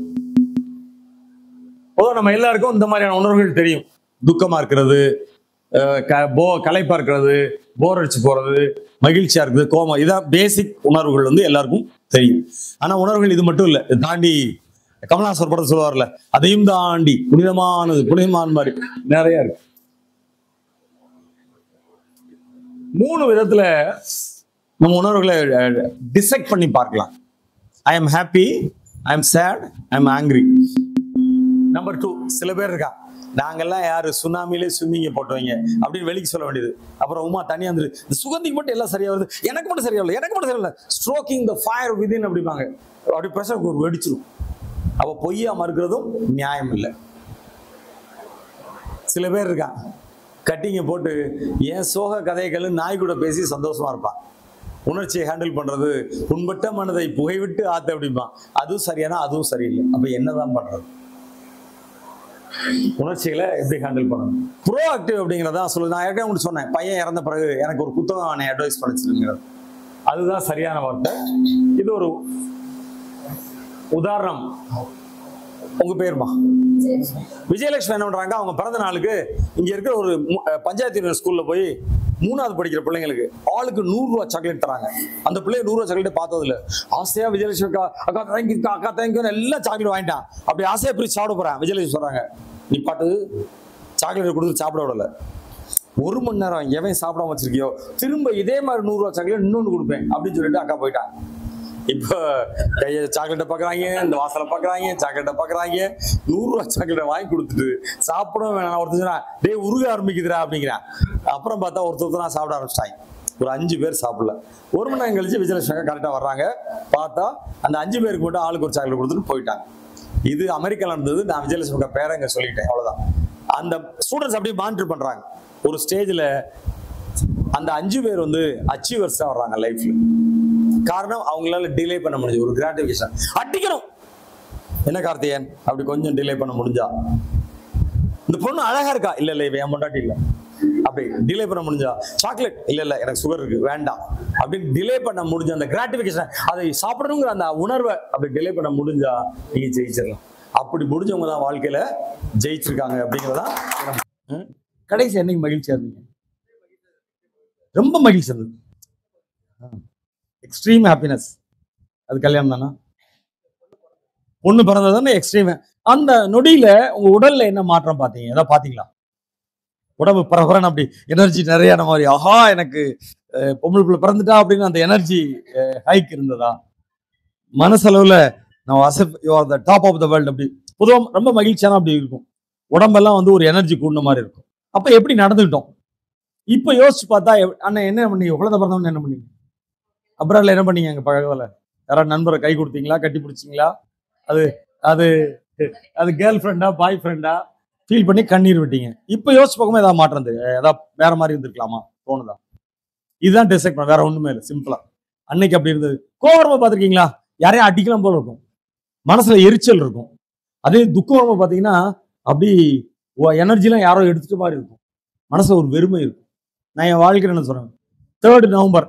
பொதுவாக நம்ம எல்லாருக்கும் இந்த மாதிரியான உணர்வுகள் தெரியும். துக்கமா இருக்கிறது, களைப்பா இருக்கிறது, போர் அடிச்சு போறது, மகிழ்ச்சியா இருக்குது, கோபம், இதான் பேசிக் உணர்வுகள் வந்து எல்லாருக்கும் தெரியும். ஆனா உணர்வுகள் இது மட்டும் இல்லை, தாண்டி கமலாசர் படம் சொல்லுவார்ல, அதையும் தாண்டி புனிதமானது, புனிதமான மாதிரி நிறைய இருக்கு. 3 விதத்துல நம்ம உணர்வுகளை டிசைட் பண்ணி பார்க்கலாம். I am happy, I am chat, I am angry. Number 2, சில பேர் இருக்கா, நாங்கெல்லாம் யாரு சுனாமிலே ஸ்விம்மிங்க போட்டுவீங்க அப்படின்னு வெளிக்கு சொல்ல வேண்டியது. அப்புறம் உமா தனியா வந்து இந்த சுகந்திக்கு மட்டும் எல்லாம் சரியா வருது, எனக்கு மட்டும் சரியாகல, எனக்கு மட்டும் சரியில்லை, ஸ்ட்ரோக்கிங் த ஃபயர் விதின் அப்படிப்பாங்க. அப்படி பிரஷர் வெடிச்சிடும். அவ பொய்யா மறுக்கிறதும் நியாயம் இல்லை. சில பேர் இருக்கா, கட்டிங்க போட்டு என் சோக கதைகள் நாய் கூட பேசி சந்தோஷமா இருப்பான். உணர்ச்சியை ஹேண்டில் பண்றது, உண்பட்ட மனதை புகைவிட்டு ஆத்த அப்படிம்பான். அதுவும் சரியானா அதுவும் சரியில்லை. அப்ப என்னதான் பண்றது, உணர்ச்சிகளை எப்படி ஹேண்டில் பண்ணணும். ப்ரோ ஆக்டிவ் அப்படிங்கிறதா சொல்லு. நான் ஏற்கனவே உங்களுக்கு சொன்னேன், பையன் இறந்த பிறகு எனக்கு ஒரு புத்தகம் அவனை அட்வைஸ் பண்ணிச்சிருங்கிறது, அதுதான் சரியான வார்த்தை. இது ஒரு உதாரணம். உங்க பேருமா விஜயலட்சுமி என்ன பண்றாங்க, அவங்க பிறந்த நாளுக்கு இங்க இருக்கிற ஒரு பஞ்சாயத்து ஸ்கூல்ல போய் 3வது படிக்கிற பிள்ளைங்களுக்கு ஆளுக்கு 100 ரூபா சாக்லேட் தராங்க. அந்த பிள்ளைங்க 100 ரூபா சாக்லேட் பார்த்தது இல்ல. ஆசையா விஜயலட்சுமி அக்கா தேங்க்யூ, அக்கா தேங்க்யூ, எல்லாம் சாக்லேட் வாங்கிட்டான். அப்படி ஆசையா பிரிச்சு சாப்பிட போறேன். விஜயலட்சுமி சொல்றாங்க, நீ பாட்டு சாக்லேட் கொடுத்து சாப்பிட விடல, 1 மணி நேரம் எவன் சாப்பிடாம வச்சிருக்கியோ திரும்ப இதே மாதிரி 100 ரூபா சாக்லேட் இன்னொன்று கொடுப்பேன் அப்படின்னு சொல்லிட்டு அக்கா போயிட்டாங்க. இப்போ கைய சாக்லேட்டை பாக்குறாங்க, இந்த வாசலை பாக்குறாங்க, சாக்லேட்டை பாக்குறாங்க, 100 ரூபா சாக்லேட்டை வாங்கி கொடுத்துட்டு சாப்பிடவும் வேணாம். ஒருத்தர் டே உருக ஆரம்பிக்குதுரா அப்படிங்கிறேன். அப்புறம் பார்த்தா ஒருத்தர் சாப்பிட ஆரம்பிச்சிட்டாங்க. ஒரு 5 பேர் சாப்பிடல. 1 மணி நேரம் கழிச்சு விஜயலட்சுமி கரெக்டா வர்றாங்க. பார்த்தா அந்த 5 பேருக்கு மட்டும் ஆளுக்கு ஒரு சாக்லேட் கொடுத்துட்டு போயிட்டாங்க. இது அமெரிக்கால இருந்தது. நான் விஜயலட்சுமி பேரை இங்க சொல்லிட்டேன், அவ்வளவுதான். அந்த ஸ்டூடெண்ட்ஸ் அப்படியே மானிட்டர் பண்றாங்க. ஒரு ஸ்டேஜ்ல அந்த 5 பேர் வந்து அச்சீவர்ஸா வர்றாங்க லைஃப்ல. காரணம் அவங்களால டிலே பண்ண முடிஞ்சு, ஒரு கிராட்டிபிகேஷன். அடிக்கணும் என்ன கார்த்திகேயன் அப்படி கொஞ்சம் டிலே பண்ண முடிஞ்சா, இந்த பொண்ணு அழகா இருக்கா, இல்ல இல்ல என் பொண்டாட்டி இல்ல, அப்படி டிலே பண்ண முடிஞ்சா, சாக்லேட் இல்ல இல்ல எனக்கு சுகர் இருக்கு வேண்டாம் அப்படின்னு டிலே பண்ண முடிஞ்ச அந்த கிராட்டிபிகேஷன், அதை சாப்பிடணுங்கிற அந்த உணர்வை அப்படி டிலே பண்ண முடிஞ்சா நீங்க ஜெயிச்சிடலாம். அப்படி முடிஞ்சவங்க தான் வாழ்க்கையில ஜெயிச்சிருக்காங்க அப்படிங்கிறதான். கடைசி என்னைக்கு மகிழ்ச்சியா இருந்தீங்க? ரொம்ப மகிழ்ச்சி இருந்தது, எக்ஸ்ட்ரீம் ஹாப்பினஸ். அது கல்யாணம் தானா? பொண்ணு பிறந்ததுன்னு எக்ஸ்ட்ரீம். அந்த நொடியில உங்க உடல்ல என்ன மாற்றம் பார்த்தீங்க? ஏதாவது பார்த்தீங்களா? உடம்பு பரபரன்னு அப்படி எனர்ஜி நிறையான மாதிரி, ஆஹா எனக்கு பொம்பளை பிள்ளை பிறந்துட்டா அப்படின்னு அந்த எனர்ஜி ஹைக் இருந்ததா? மனசளவுல நான் as if you are the top of the world அப்படி பொதுவாக ரொம்ப மகிழ்ச்சியான அப்படி இருக்கும். உடம்பெல்லாம் வந்து ஒரு எனர்ஜி கூடின மாதிரி இருக்கும். அப்ப எப்படி நடந்துக்கிட்டோம்? இப்ப யோசிச்சு பார்த்தா அண்ணன் என்ன பண்ணீங்க? குழந்தை பிறந்தவொன்னு என்ன பண்ணீங்க? அப்ராட்ல என்ன பண்ணீங்க? அங்க பழகல யாராவது நண்பரை கை கொடுத்தீங்களா? கட்டி பிடிச்சிங்களா? அது அது அது கேர்ள் ஃப்ரெண்டா பாய் ஃப்ரெண்டா ஃபீல் பண்ணி கண்ணீர் விட்டீங்க. இப்ப யோசிச்சு பார்க்கும்போது ஏதாவது மாற்றம் தெரியும்? ஏதாவது வேற மாதிரி இருந்திருக்கலாமா? தோணுதா? இதுதான் டிசைட் பண்ண, வேற ஒண்ணுமே இல்லை. சிம்பிளா அன்னைக்கு அப்படி இருந்தது. கோவரமா பார்த்திருக்கீங்களா? யாரையும் அடிக்கலாம் போல இருக்கும், மனசுல எரிச்சல் இருக்கும். அதே துக்கம் பாத்தீங்கன்னா அப்படி எனர்ஜிலாம் யாரோ எடுத்துட்டு மாதிரி இருக்கும், மனசுல ஒரு வெறுமை இருக்கும். நான் என் வாழ்க்கையில் என்ன சொல்றேன், 3rd November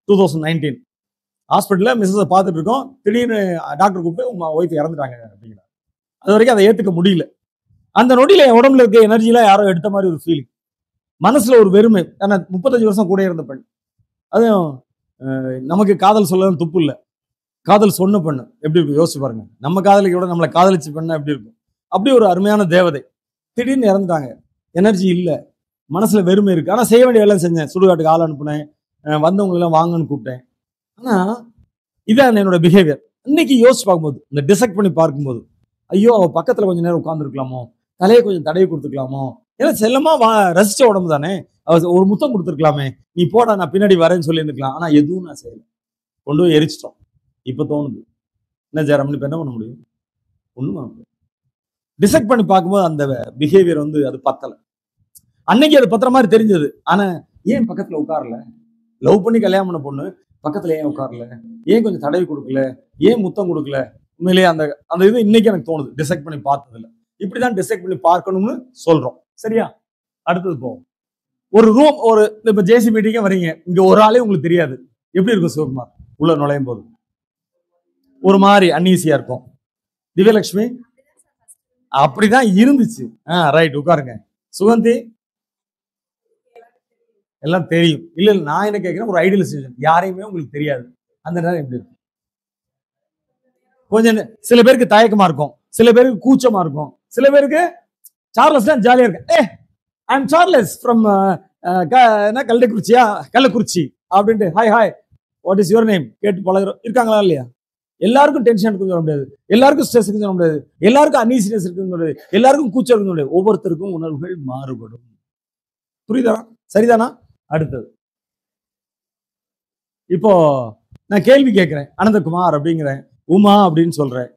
2019 ஹாஸ்பிட்டல்ல மிஸ்ஸஸ் பார்த்துட்டு இருக்கோம். திடீர்னு டாக்டர் கூப்பிட்டு உங்க ஒய்ஃப் இறந்துட்டாங்க அப்படிங்கிறாங்க. அது வரைக்கும் அதை ஏத்துக்க முடியல. அந்த நொடியில என் உடம்புல இருக்க எனர்ஜிலாம் யாரோ எடுத்த மாதிரி ஒரு ஃபீலிங், மனசுல ஒரு வெறுமை. ஏன்னா 35 வருஷம் கூட இருந்த பெண், அதுவும் நமக்கு காதல் சொல்ல துப்பு இல்லை, காதல் சொன்ன பெண்ணு எப்படி இருக்கும் யோசிச்சு பாருங்க. நம்ம காதலிக்க விட நம்மளை காதலிச்சு பெண்ணா எப்படி இருக்கும்? அப்படி ஒரு அருமையான தேவதை திடீர்னு இறந்துட்டாங்க. எனர்ஜி இல்லை, மனசுல வெறுமை இருக்கு. ஆனா செய்ய வேண்டிய வேலை செஞ்சேன். சுடுகாட்டுக்கு ஆள் அனுப்புனேன், வந்தவங்க எல்லாம் வாங்கன்னு கூப்பிட்டேன். ஆனா இதான் என்னோட பிஹேவியர். இன்னைக்கு யோசிச்சு பார்க்கும்போது, இந்த டிசெக்ட் பண்ணி பார்க்கும்போது, ஐயோ அவ பக்கத்துல கொஞ்சம் நேரம் உட்காந்துருக்கலாமோ, தலையை கொஞ்சம் தடவி கொடுத்துக்கலாமோ, ஏன்னா செல்லமா ரசிச்ச உடம்பு தானே, ஒரு முத்தம் கொடுத்துருக்கலாமே, நீ போடா நான் பின்னாடி வரேன்னு சொல்லி இருந்துக்கலாம். ஆனா எதுவும் நான் செய்யல, கொண்டு போய் எரிச்சிட்டோம். இப்ப தோணுது, என்ன ஜெயராமன் இப்ப என்ன பண்ண முடியும்? ஒண்ணும் பண்ண முடியும். டிசைட் பண்ணி பார்க்கும்போது அந்த பிஹேவியர் வந்து அது பத்தல. அன்னைக்கு அது பத்திர மாதிரி தெரிஞ்சது. ஆனா ஏன் பக்கத்துல உட்காரல? லவ் பண்ணி கல்யாணம் பண்ண பொண்ணு பக்கத்துல ஏன் உட்காரல? ஏன் கொஞ்சம் தடவி கொடுக்கல? ஏன் முத்தம் கொடுக்கல? உண்மையிலேயே அந்த அந்த இது இன்னைக்கு எனக்கு தோணுது, டிசைட் பண்ணி பார்த்ததுல. இப்படிதான் டிசைட் பண்ணி பார்க்கணும்னு சொல்றோம். சரியா? அடுத்தது போவோம். ஒரு ரூம், ஒரு இப்ப ஜேசி மீட்டிங்கே வரீங்க, இங்க ஒரு ஆளே உங்களுக்கு தெரியாது, எப்படி இருக்கும் சிவகுமார் உள்ள நுழையும் போது? ஒரு மாதிரி அன்ஈசியா இருக்கும். திவ்யலட்சுமி அப்படிதான் இருந்துச்சு. ரைட், உட்காருங்க. சுகந்தி எல்லாம் தெரியும். இல்ல இல்ல, நான் என்ன கேட்கிறேன், ஒரு ஐடியல் சிச்சுவேஷன், யாரையுமே உங்களுக்கு தெரியாது, அந்த நேரம் எப்படி இருக்கும்? கொஞ்சம் சில பேருக்கு தயக்கமா இருக்கும், சில பேருக்கு கூச்சமா இருக்கும், சில பேருக்கு சார்லஸ் தான் ஜாலியா இருக்கு. ஐ எம் சார்லஸ் ஃப்ரம் கள்ளக்குறிச்சியா, கள்ளக்குறிச்சி அப்படின்ட்டு hi hi what is your name கேட்டு பழகிறோம். இருக்காங்களா இல்லையா? எல்லாருக்கும் டென்ஷன் இருக்குன்னு சொல்ல முடியாது, எல்லாருக்கும் ஸ்ட்ரெஸ் இருக்குன்னு சொல்ல முடியாது, எல்லாருக்கும் அன்ஈசினஸ் இருக்குன்னு சொல்ல முடியாது, எல்லாருக்கும் கூச்சம் இருக்குன்னு சொல்ல முடியாது. ஒவ்வொருத்தருக்கும் உணர்வுகள் மாறுபடும். புரியுதா? சரிதானா? அடுத்தது, இப்போ நான் கேள்வி கேட்கிறேன், அனந்தகுமார் அப்படிங்கிறேன், உமா அப்படின்னு சொல்றேன்.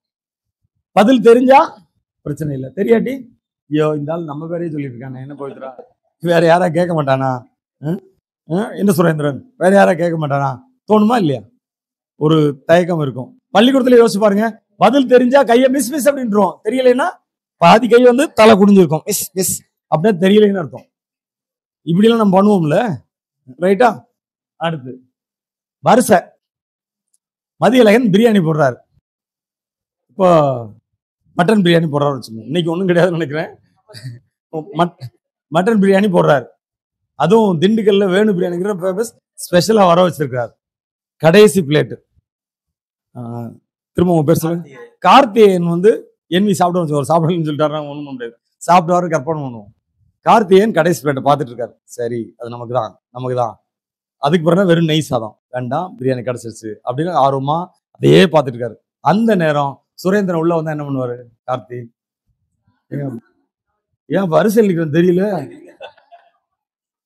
பதில் தெரிஞ்சா பிரச்சனை இல்லை, தெரியாட்டி ஐயோ இந்த ஆள் நம்ம பேரையே சொல்லிட்டு இருக்கானே, என்ன போயிட்டுறா, வேற யாரா கேட்க மாட்டானா? என்ன சுரேந்திரன் வேற யாரா கேட்க மாட்டானா? தோணுமா இல்லையா? ஒரு தயக்கம் இருக்கும். பள்ளிக்கூடத்துல யோசிச்சு பாருங்க, பதில் தெரிஞ்சா கையை மிஸ் மிஸ் அப்படின்றோம், தெரியலைன்னா பாதி கை வந்து தலை குடிஞ்சிருக்கும், மிஸ் மிஸ் அப்படியே தெரியலைன்னு அர்த்தம். இப்படிலாம் நம்ம பண்ணுவோம்ல, ரைட்டா? அடுத்து வரிசை. மதியழகன் பிரியாணி போடுறாரு, இப்போ மட்டன் பிரியாணி போடுறாரு வச்சுக்கோங்க, இன்னைக்கு ஒன்றும் கிடையாதுன்னு நினைக்கிறேன். மட்டன் பிரியாணி போடுறாரு, அதுவும் திண்டுக்கல்ல வேணு பிரியாணிங்கிற ஃபேமஸ், ஸ்பெஷலா வர வச்சிருக்காரு. கடைசி பிளேட்டு, திரும்ப உங்க பேர் சொல்லுங்க. கார்த்திகேயன் வந்து என்வி சாப்பிட சாப்பிடணும்னு சொல்லிட்டாரு, ஒன்றும் பண்ண முடியாது, சாப்பிடுவாரு, கற்பனை பண்ணுவோம். கார்த்திகேயன் கடைசி பிளேட்டை பார்த்துட்டு இருக்காரு. சரி அது நமக்கு தான், நமக்கு தான். அதுக்கு பிறகு வெறும் நெய் சாதம் வேண்டாம், பிரியாணி கிடைச்சிருச்சு அப்படின்னு ஆர்வமா அதையே பார்த்துட்டு இருக்காரு. அந்த நேரம் சுரேந்திரன் உள்ள வந்தா என்ன பண்ணுவாரு? கார்த்தி ஏன் வரிசை நிற்கிறது தெரியல,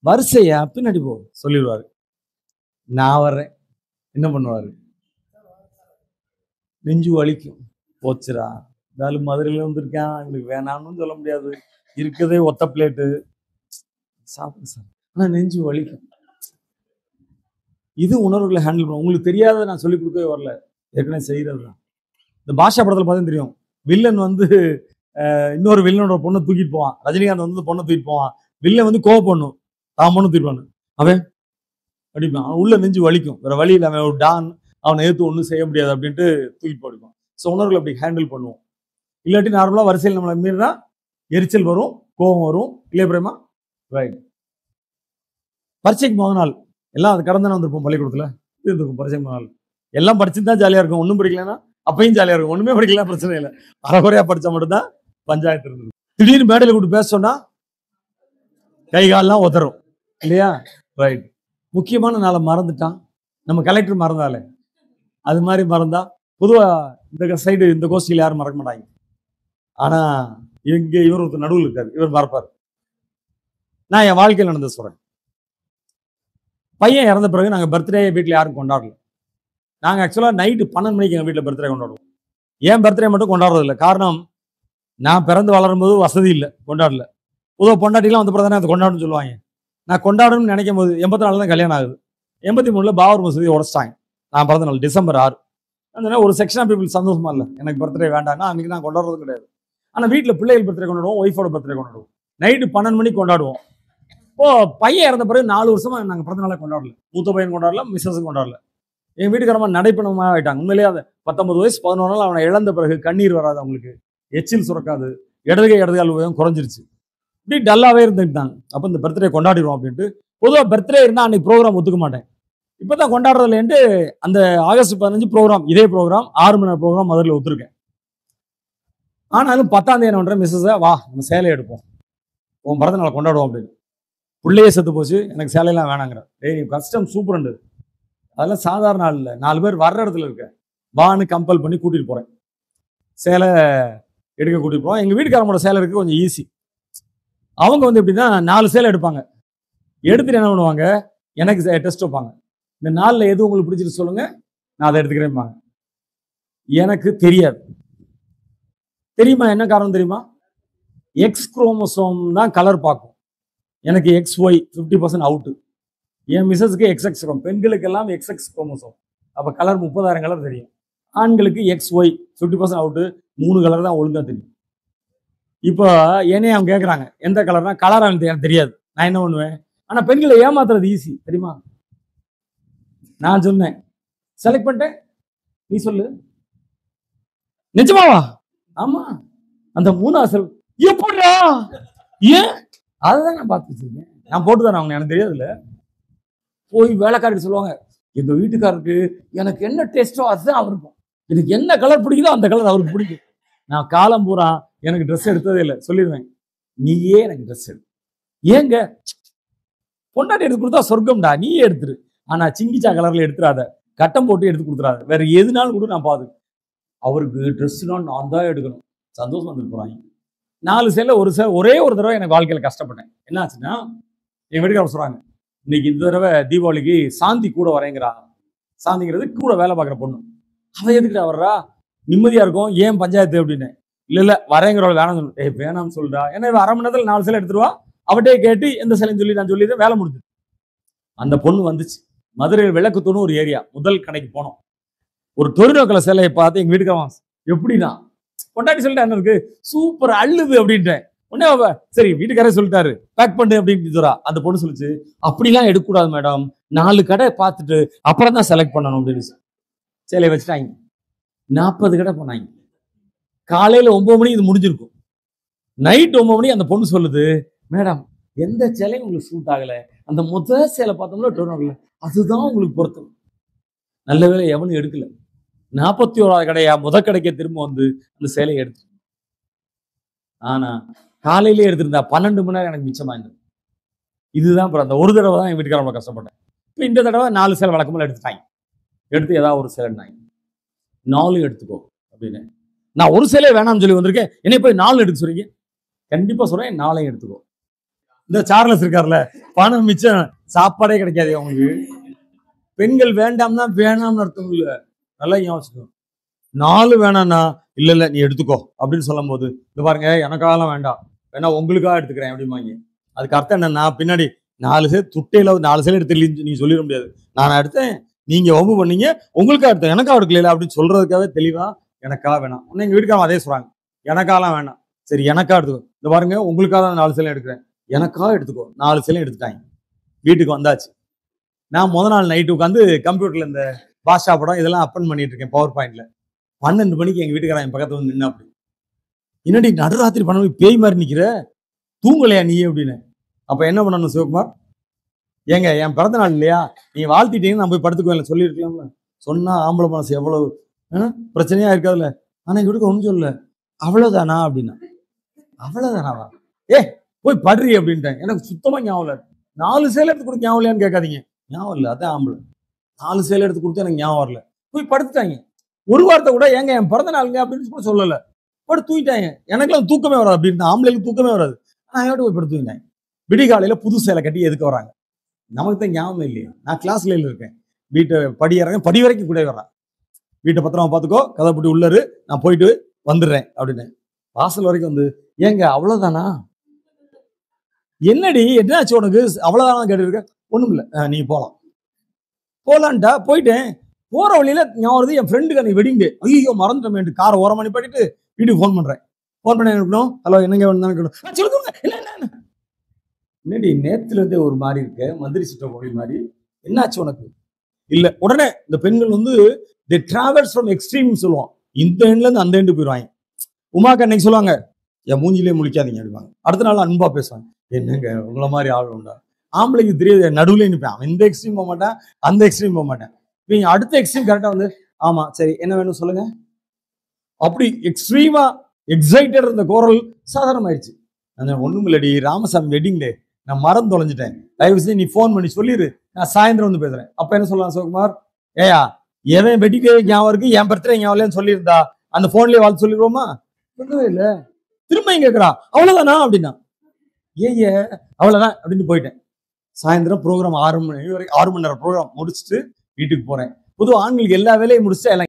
வரிசையா பின்னாடி போ சொல்லிடுவாரு. நான் வர்றேன், என்ன பண்ணுவாரு? நெஞ்சு வலிக்கும், போச்சுரா இருந்தாலும் மதுரையில வந்திருக்கேன், எங்களுக்கு வேணாம்னு சொல்ல முடியாது, இருக்கதே ஒத்த பிளேட்டு, சாப்பிடு சார், ஆனா நெஞ்சு வலிக்கும். இது உணர்வுகளை ஹேண்டில் பண்ணும். உங்களுக்கு தெரியாத நான் சொல்லிக் கொடுக்கவே வரல, ஏற்கனவே செய்யறது தான். இந்த பாஷா படத்துல பார்த்தா தெரியும், வில்லன் வந்து இன்னொரு வில்லனோட பொண்ணை தூக்கிட்டு போவான், ரஜினிகாந்த் வந்து பொண்ணை தூக்கிட்டு போவான், வில்லன் வந்து கோவம் பண்ணும், தான் பொண்ணு தூக்கிட்டு அவன் அடிப்பான், அவன் உள்ள நெஞ்சு வலிக்கும், வேற வழி இல்லை, அவன் ஒரு டான், அவனை ஏற்று ஒன்றும் செய்ய முடியாது அப்படின்ட்டு தூக்கி போடுவான். ஸோ உணர்வுகளை அப்படி ஹேண்டில் பண்ணுவோம். இல்லாட்டி நார்மலா வரிசையில் நம்மளை மீறினா எரிச்சல் வரும், கோபம் வரும், இல்லையா பிரேமா? ரைட். பரீட்சைக்கு முதல் நாள் எல்லாம் அது கடந்தானே வந்திருப்போம், பள்ளிக்கூடத்துல இருந்திருக்கும். பரீட்சைக்கு முதல் நாள் எல்லாம் படிச்சுட்டு தான் ஜாலியா இருக்கும், ஒன்றும் படிக்கலன்னா அப்பயும் ஜாலியா இருக்கும். ஒண்ணுமே படிக்கலாம் பிரச்சனை இல்லை, அரைகுறையா படிச்சா மட்டும்தான் பஞ்சாயத்து இருந்தது. திடீர்னு மேடையில கூப்பிட்டு பேச சொன்னா கை கால்லாம் உதறும் இல்லையா? ரைட். முக்கியமான நாளை மறந்துட்டான். நம்ம கலெக்டர் மறந்தாலே அது மாதிரி மறந்தா பொதுவா இந்த சைடு இந்த கோஷ்டியில் யாரும் மறக்க மாட்டாங்க. ஆனா இங்க இவர் ஒருத்தர் நடுவில் இருக்காரு, இவர் மறப்பார். நான் என் வாழ்க்கையில் நடந்து சொல்றேன். பையன் இறந்த பிறகு நாங்கள் பர்த்டே வீட்டில் யாரும் கொண்டாடல. நாங்கள் ஆக்சுவலாக நைட்டு 12 மணிக்கு எங்கள் வீட்டில் பர்த்டே கொண்டாடுவோம். ஏன் பர்த்டே மட்டும் கொண்டாடுறது இல்லை, காரணம் நான் பிறந்து வளரும்போது வசதி இல்லை, கொண்டாடல. பொதுவாக பொண்டாட்டிலாம் வந்து பிறந்தானே அதை கொண்டாடணும்னு சொல்லுவாங்க. நான் கொண்டாடணும்னு நினைக்கும் போது 84 தான் கல்யாணம் ஆகுது. 83 பாபர் மசூதி உடச்சிட்டாங்க. நான் பிறந்த நாள் டிசம்பர் 6. அதனால ஒரு செக்ஷன் ஆஃப் பீப்புள் சந்தோஷமா இல்லை, எனக்கு பர்த்டே வேண்டாம்னா அன்றைக்கி நான் கொண்டாடுறது கிடையாது. ஆனால் வீட்டில் பிள்ளைகள் பர்த்டே கொண்டாடுவோம், ஒய்ஃபோட பர்த்டே கொண்டாடுவோம். நைட்டு 12 மணிக்கு கொண்டாடுவோம். இப்போ பையன் இறந்த பிறகு 4 வருஷமா நாங்கள் பிறந்த நாளே கொண்டாடல. மூத்த பையன் கொண்டாடல, மிஸ்ஸஸும் கொண்டாடல. எங்கள் வீட்டுக்காரமா நடைப்பணமாக ஆகிட்டாங்க. உண்மையிலேயே அதை 19 வயசு 11 நாள் அவனை இழந்த பிறகு கண்ணீர் வராது, அவங்களுக்கு எச்சில் சுரக்காது, இடதுகால் உபயோகம் குறைஞ்சிருச்சு. இப்படி டல்லாவே இருந்துட்டாங்க. அப்போ இந்த பர்த்டே கொண்டாடிடுவோம் அப்படின்ட்டு. பொதுவாக பர்த்டே இருந்தால் அன்னைக்கு ப்ரோக்ராம் ஒத்துக்க மாட்டேன். இப்போ தான் கொண்டாடுறதுலேருந்து அந்த ஆகஸ்ட் 15 ப்ரோக்ராம், இதே ப்ரோக்ராம் 6 மணி நேரம் ப்ரோக்ராம் மதுரையில் ஒத்துருக்கேன். ஆனாலும் 10ஆம் தேதி என்ன பண்ணுறேன், மிஸ்ஸஸை வா நம்ம சேலை எடுப்போம், உன் பிறந்த நாளை கொண்டாடுவோம் அப்படின்னு. பிள்ளையே செத்து போச்சு, எனக்கு சேலையெல்லாம் வேணாங்கிற. டேய் நீ கஷ்டம் சூப்பர்ண்டு, அதெல்லாம் சாதாரண நாள் இல்லை, 4 பேர் வர்ற இடத்துல இருக்க வான்னு கம்பல் பண்ணி கூட்டிகிட்டு போகிறேன். சேலை எடுக்க கூட்டிகிட்டு போகிறோம். எங்கள் வீட்டுக்காரங்களோட சேலை எடுக்க கொஞ்சம் ஈஸி. அவங்க வந்து எப்படின்னா 4 சேலை எடுப்பாங்க, எடுத்துட்டு என்ன பண்ணுவாங்க, எனக்கு டெஸ்ட் வைப்பாங்க. இந்த 4ல் எது உங்களுக்கு பிடிச்சிட்டு சொல்லுங்க, நான் அதை எடுத்துக்கிறேன்பாங்க. எனக்கு தெரியாது. தெரியுமா என்ன காரணம் தெரியுமா? எக்ஸ் குரோமோசோம் தான் கலர் பார்க்கும். எனக்கு XY 50% அவுட்டு. என் மிஸ்ஸஸுக்கு XX குரோம், பெண்களுக்கெல்லாம் XX குரோமோசோம். அப்போ கலர் 30,000 கலர் தெரியும். ஆண்களுக்கு XY 50% அவுட்டு, 3 கலர் தான் ஒழுங்காக தெரியும். இப்போ என்னையே அவங்க கேட்குறாங்க எந்த கலர்னா, கலர் எனக்கு தெரியாது. நான் என்ன பண்ணுவேன், ஆனால் பெண்களை ஏமாத்துறது ஈஸி தெரியுமா? நான் சொன்னேன் செலக்ட் பண்ணிட்டேன், நீ சொல்லு. நிஜமாவா? ஆமா. அந்த 3 எப்படா, ஏன் அதுதான் நான் பார்த்து வச்சிருக்கேன், நான் போட்டு தானே அவங்க, எனக்கு தெரியாதுல்ல. போய் வேலைக்காரர் சொல்லுவாங்க, எங்க வீட்டுக்காரருக்கு எனக்கு என்ன டேஸ்டோ அதுதான் அவருக்கும், எனக்கு என்ன கலர் பிடிக்குதோ அந்த கலர் அவருக்கு பிடிக்கும். நான் காலம் பூரா எனக்கு ட்ரெஸ் எடுத்ததே இல்லை, சொல்லிடுவேன் நீயே எனக்கு ட்ரெஸ் எடு. ஏங்க பொண்டாட்டி எடுத்து கொடுத்தா சொர்க்கம்டா, நீயே எடுத்துரு. ஆனா சிங்கிச்சா கலர்ல எடுத்துறாத, கட்டம் போட்டு எடுத்து கொடுத்துறாத, வேற எதுனாலும் கூட நான் பாது. அவருக்கு ட்ரெஸ்லாம் நான் தான் எடுக்கணும், சந்தோஷம் வந்துட்டு போறாங்க. 4 சேலை ஒரு சேலை. ஒரே ஒரு தடவை எனக்கு வாழ்க்கையில கஷ்டப்பட்டேன். என்ன ஆச்சுன்னா, என் வீட்டுக்காரர் சொல்றாங்க, இன்னைக்கு இந்த தடவை தீபாவளிக்கு சாந்தி கூட வரேங்கிறா. சாந்திங்கிறது கூட வேலை பார்க்குற பொண்ணு. அவன் எதுக்குடா வர்றா, நிம்மதியா இருக்கும், ஏன் பஞ்சாயத்து அப்படின்னு. இல்ல வரேங்கிறவள் வேணாம் சொல்லு. வேணாம்னு சொல்றா. ஏன்னா 1/2 மணி நேரத்தில் 4 சேலை எடுத்துருவா. அவட்டே கேட்டு எந்த சேலைன்னு சொல்லி நான் சொல்லிடுறேன், வேலை முடிஞ்சு. அந்த பொண்ணு வந்துச்சு. மதுரையில் விளக்குத்தூர்னு ஒரு ஏரியா, முதல் கடைக்கு போனோம். ஒரு டொரினோ சேலையை பார்த்து எங்க வீட்டுக்காரன் எப்படின்னா, பொண்டாட்டி சொல்லிட்டு என்ன இருக்கு, சூப்பர் அள்ளுது அப்படின்ட்டேன். உடனே சரி வீட்டுக்காரே சொல்லிட்டாரு பேக் பண்ணு அப்படின்னு. அந்த பொண்ணு சொல்லிச்சு, அப்படிலாம் எடுக்கக்கூடாது மேடம், 4 கடை பார்த்துட்டு அப்புறம் தான் செலக்ட் பண்ணணும் அப்படின்னு. சேலையை வச்சுட்டாங்க. 40 கடை போனாங்க. காலையில 9 மணி இது முடிஞ்சிருக்கும். நைட் 9 மணி அந்த பொண்ணு சொல்லுது, மேடம் எந்த சேலையும் உங்களுக்கு சூட் ஆகல, அந்த முதல் சேலை பார்த்தோம்னா டொரினோல அதுதான் உங்களுக்கு பொருத்தம். நல்ல வேலை எவனும் எடுக்கல. 41வது கடையா முதல் கடைக்கே திரும்ப வந்து அந்த சேலையை எடுத்து. ஆனா காலையிலே எடுத்திருந்தா 12 மணி நேரம் எனக்கு மிச்சமா இருந்தது. இதுதான் அந்த ஒரு தடவை தான் என் வீட்டுக்காரங்க கஷ்டப்பட்டேன். இப்போ இந்த தடவை 4 சேலை வழக்கமாக எடுத்துட்டாங்க. எடுத்து ஏதாவது ஒரு சேலைன்னாங்க. 4 எடுத்துக்கோ அப்படின்னு. நான் ஒரு சேலையை வேணாம்னு சொல்லி வந்திருக்கேன், என்னை போய் 4 எடுக்க சொல்றீங்க. கண்டிப்பா சொல்றேன், 4 எடுத்துக்கோ. இந்த சார்லஸ் இருக்கார்ல, பணம் மிச்சம், சாப்பாடே கிடைக்காது அவங்களுக்கு. பெண்கள் வேண்டாம்னா வேணாம்னு அர்த்தம் இல்ல, நல்லா யோசிக்கணும். 4 வேணாம்னா இல்ல நீ எடுத்துக்கோ அப்படின்னு சொல்லும் போது, இது பாருங்க எனக்காகலாம் வேண்டாம், வேணா உங்களுக்காக எடுத்துக்கிறேன் அப்படிம்பாங்க. அதுக்கு அர்த்தம் என்னன்னா, பின்னாடி 4 சேலை துட்டையில 4 சேலை எடுத்து நீங்க சொல்லிட முடியாது. நான் எடுத்தேன், நீங்க வம்பு பண்ணீங்க, உங்களுக்காக எடுத்தேன், எனக்காக எடுக்கல அப்படின்னு சொல்றதுக்காகவே தெளிவா எனக்காக வேணாம். உடனே எங்க வீட்டுக்காரன் அதே சொல்றாங்க, எனக்காகலாம் வேணாம், சரி எனக்காக எடுத்துக்கோ. இந்த பாருங்க உங்களுக்காக தான் 4 சேலை எடுக்கிறேன், எனக்காக எடுத்துக்கோ. 4 சேலை எடுத்துட்டாங்க. வீட்டுக்கு வந்தாச்சு. நான் முதல் நாள் நைட்டு உட்காந்து கம்ப்யூட்டர்ல இந்த பாஷா படம் இதெல்லாம் அப்பன் பண்ணிட்டு இருக்கேன் பவர் பாயிண்ட்ல. 12 மணிக்கு எங்க வீட்டுக்காரன் என் பக்கத்துல வந்து நின்று, அப்படி என்னடி நடுராத்திரி 12 மணிக்கு பேய் மாதிரி நிக்கிற, தூங்கலையா நீ அப்படின்னு. அப்ப என்ன பண்ணணும் சிவகுமார், ஏங்க என் பிறந்த நாள் இல்லையா, நீ வாழ்த்திட்டீங்கன்னு நான் போய் படுத்துக்குவேன் சொல்லியிருக்கலாம்ல. சொன்னா ஆம்பளை மனசு எவ்வளவு பிரச்சனையா இருக்காதுல்ல. ஆனா எங்க வீட்டுக்கு ஒன்றும் சொல்லல. அவ்வளவுதானா அப்படின்னா, அவ்வளவுதானாவா, ஏ போய் படுறி அப்படின்ட்டாங்க. எனக்கு சுத்தமா ஞாபகம் இல்லை. 4 சேலை எடுத்து கொடுக்க ஞாபகம் இல்லையான்னு கேட்காதீங்க, ஞாபகம் இல்லை, அதான் ஆம்பளை. 4 சேலை எடுத்து கொடுத்து எனக்கு ஞாபகம் வரல. போய் படுத்துட்டாங்க. ஒரு வார்த்தை கூட ஏங்க என் பிறந்த நாளுங்க அப்படின்னு கூட சொல்லல. படுத்து தூங்கிட்டாங்க. எனக்குலாம் தூக்கமே வராது அப்படின்னு, ஆம்பளைக்கு தூக்கமே வராது. நான் என்கிட்ட போய் படுத்து தூங்கிட்டாங்க. விடிகாலையில புது சேலை கட்டி எதுக்கு வராங்க? நமக்கு தான் ஞாபகம் இல்லையே. நான் கிளாஸ்ல இருக்கேன், வீட்டை படி இறங்க, படி வரைக்கும் கூட வர்றேன். வீட்டை பத்திரமா பார்த்துக்கோ, கதை போட்டு உள்ளரு, நான் போயிட்டு வந்துடுறேன் அப்படின்னு. வாசல் வரைக்கும் வந்து, ஏங்க அவ்வளவுதானா, என்னடி என்னாச்சு உனக்கு, அவ்வளவுதானா கேட்டுருக்க. ஒண்ணும் இல்லை, நீங்க போலாம். போலான்ட்டா போயிட்டேன். போற வழியில ஞாபகம் வருது, என் ஃப்ரெண்டுக்கு அன்னைக்கு வெட்டிங் டே. ஐயோ மறந்துட்டோமே, காரை ஓரம் பண்ணி பண்ணிட்டு வீட்டுக்கு ஃபோன் பண்றேன். ஃபோன் பண்ணி இருக்கணும், ஹலோ என்னங்க வேணும், சொல்லுங்க என்ன என்னடி நேத்துல இருந்தே ஒரு மாதிரி இருக்க, மந்திரி சிட்ட கோழி மாதிரி, என்னாச்சு உனக்கு? இல்ல, உடனே இந்த பெண்கள் வந்து தி டிராவல்ஸ் ஃப்ரம் எக்ஸ்ட்ரீம் சொல்லுவோம், இந்த எண்ட்ல இருந்து அந்த எண்டு போயிடுவாங்க. உமாக்கு அன்னைக்கு சொல்லுவாங்க, என் மூஞ்சிலே முழிக்காதீங்க அப்படிவாங்க. அடுத்த நாள் அன்பா பேசுவாங்க, என்னங்க உங்களை மாதிரி ஆள் உண்டா. ஆம்பளைக்கு தெரியாது, நடுவில் நிற்பேன். அவன் இந்த எக்ஸ்ட்ரீம் போக மாட்டேன், அந்த எக்ஸ்ட்ரீம் போக மாட்டேன். நீங்க அடுத்த எக்ஸ்ட்ரீம் கரெக்டா வந்து, ஆமா சரி என்ன வேணும் சொல்லுங்க, அப்படி எக்ஸ்ட்ரீமா எக்ஸைட்டட் இருந்த கோரல் சாதாரணமாயிடுச்சு. அந்த ஒண்ணும் இல்லடி, ராமசாமி வெட்டிங் டே, நான் மறந்து தொலைஞ்சிட்டேன், தயவு செஞ்சு நீ ஃபோன் பண்ணி சொல்லிடு, நான் சாயந்தரம் வந்து பேசுறேன். அப்ப என்ன சொல்லலாம் சிவகுமார், ஏயா எவன் வெட்டிங் டே ஞாபகம் இருக்கு, என் பர்த்டே ஞாபகம் இல்லைன்னு சொல்லியிருந்தா அந்த போன்லயே வாழ்த்து சொல்லிடுவோமா? சொல்லவே இல்லை. திரும்ப கேட்கிறா, அவ்வளவுதானா அப்படின்னா, ஏ அவ்வளவுதான் அப்படின்னு போயிட்டேன். சாயந்தரம் ப்ரோக்ராம் 6 மணி வரைக்கும், 6 மணி நேரம் ப்ரோக்ராம் முடிச்சுட்டு வீட்டுக்கு போறேன். பொதுவாக ஆண்களுக்கு எல்லா வேலையும் முடிச்சுட்டு எல்லாம்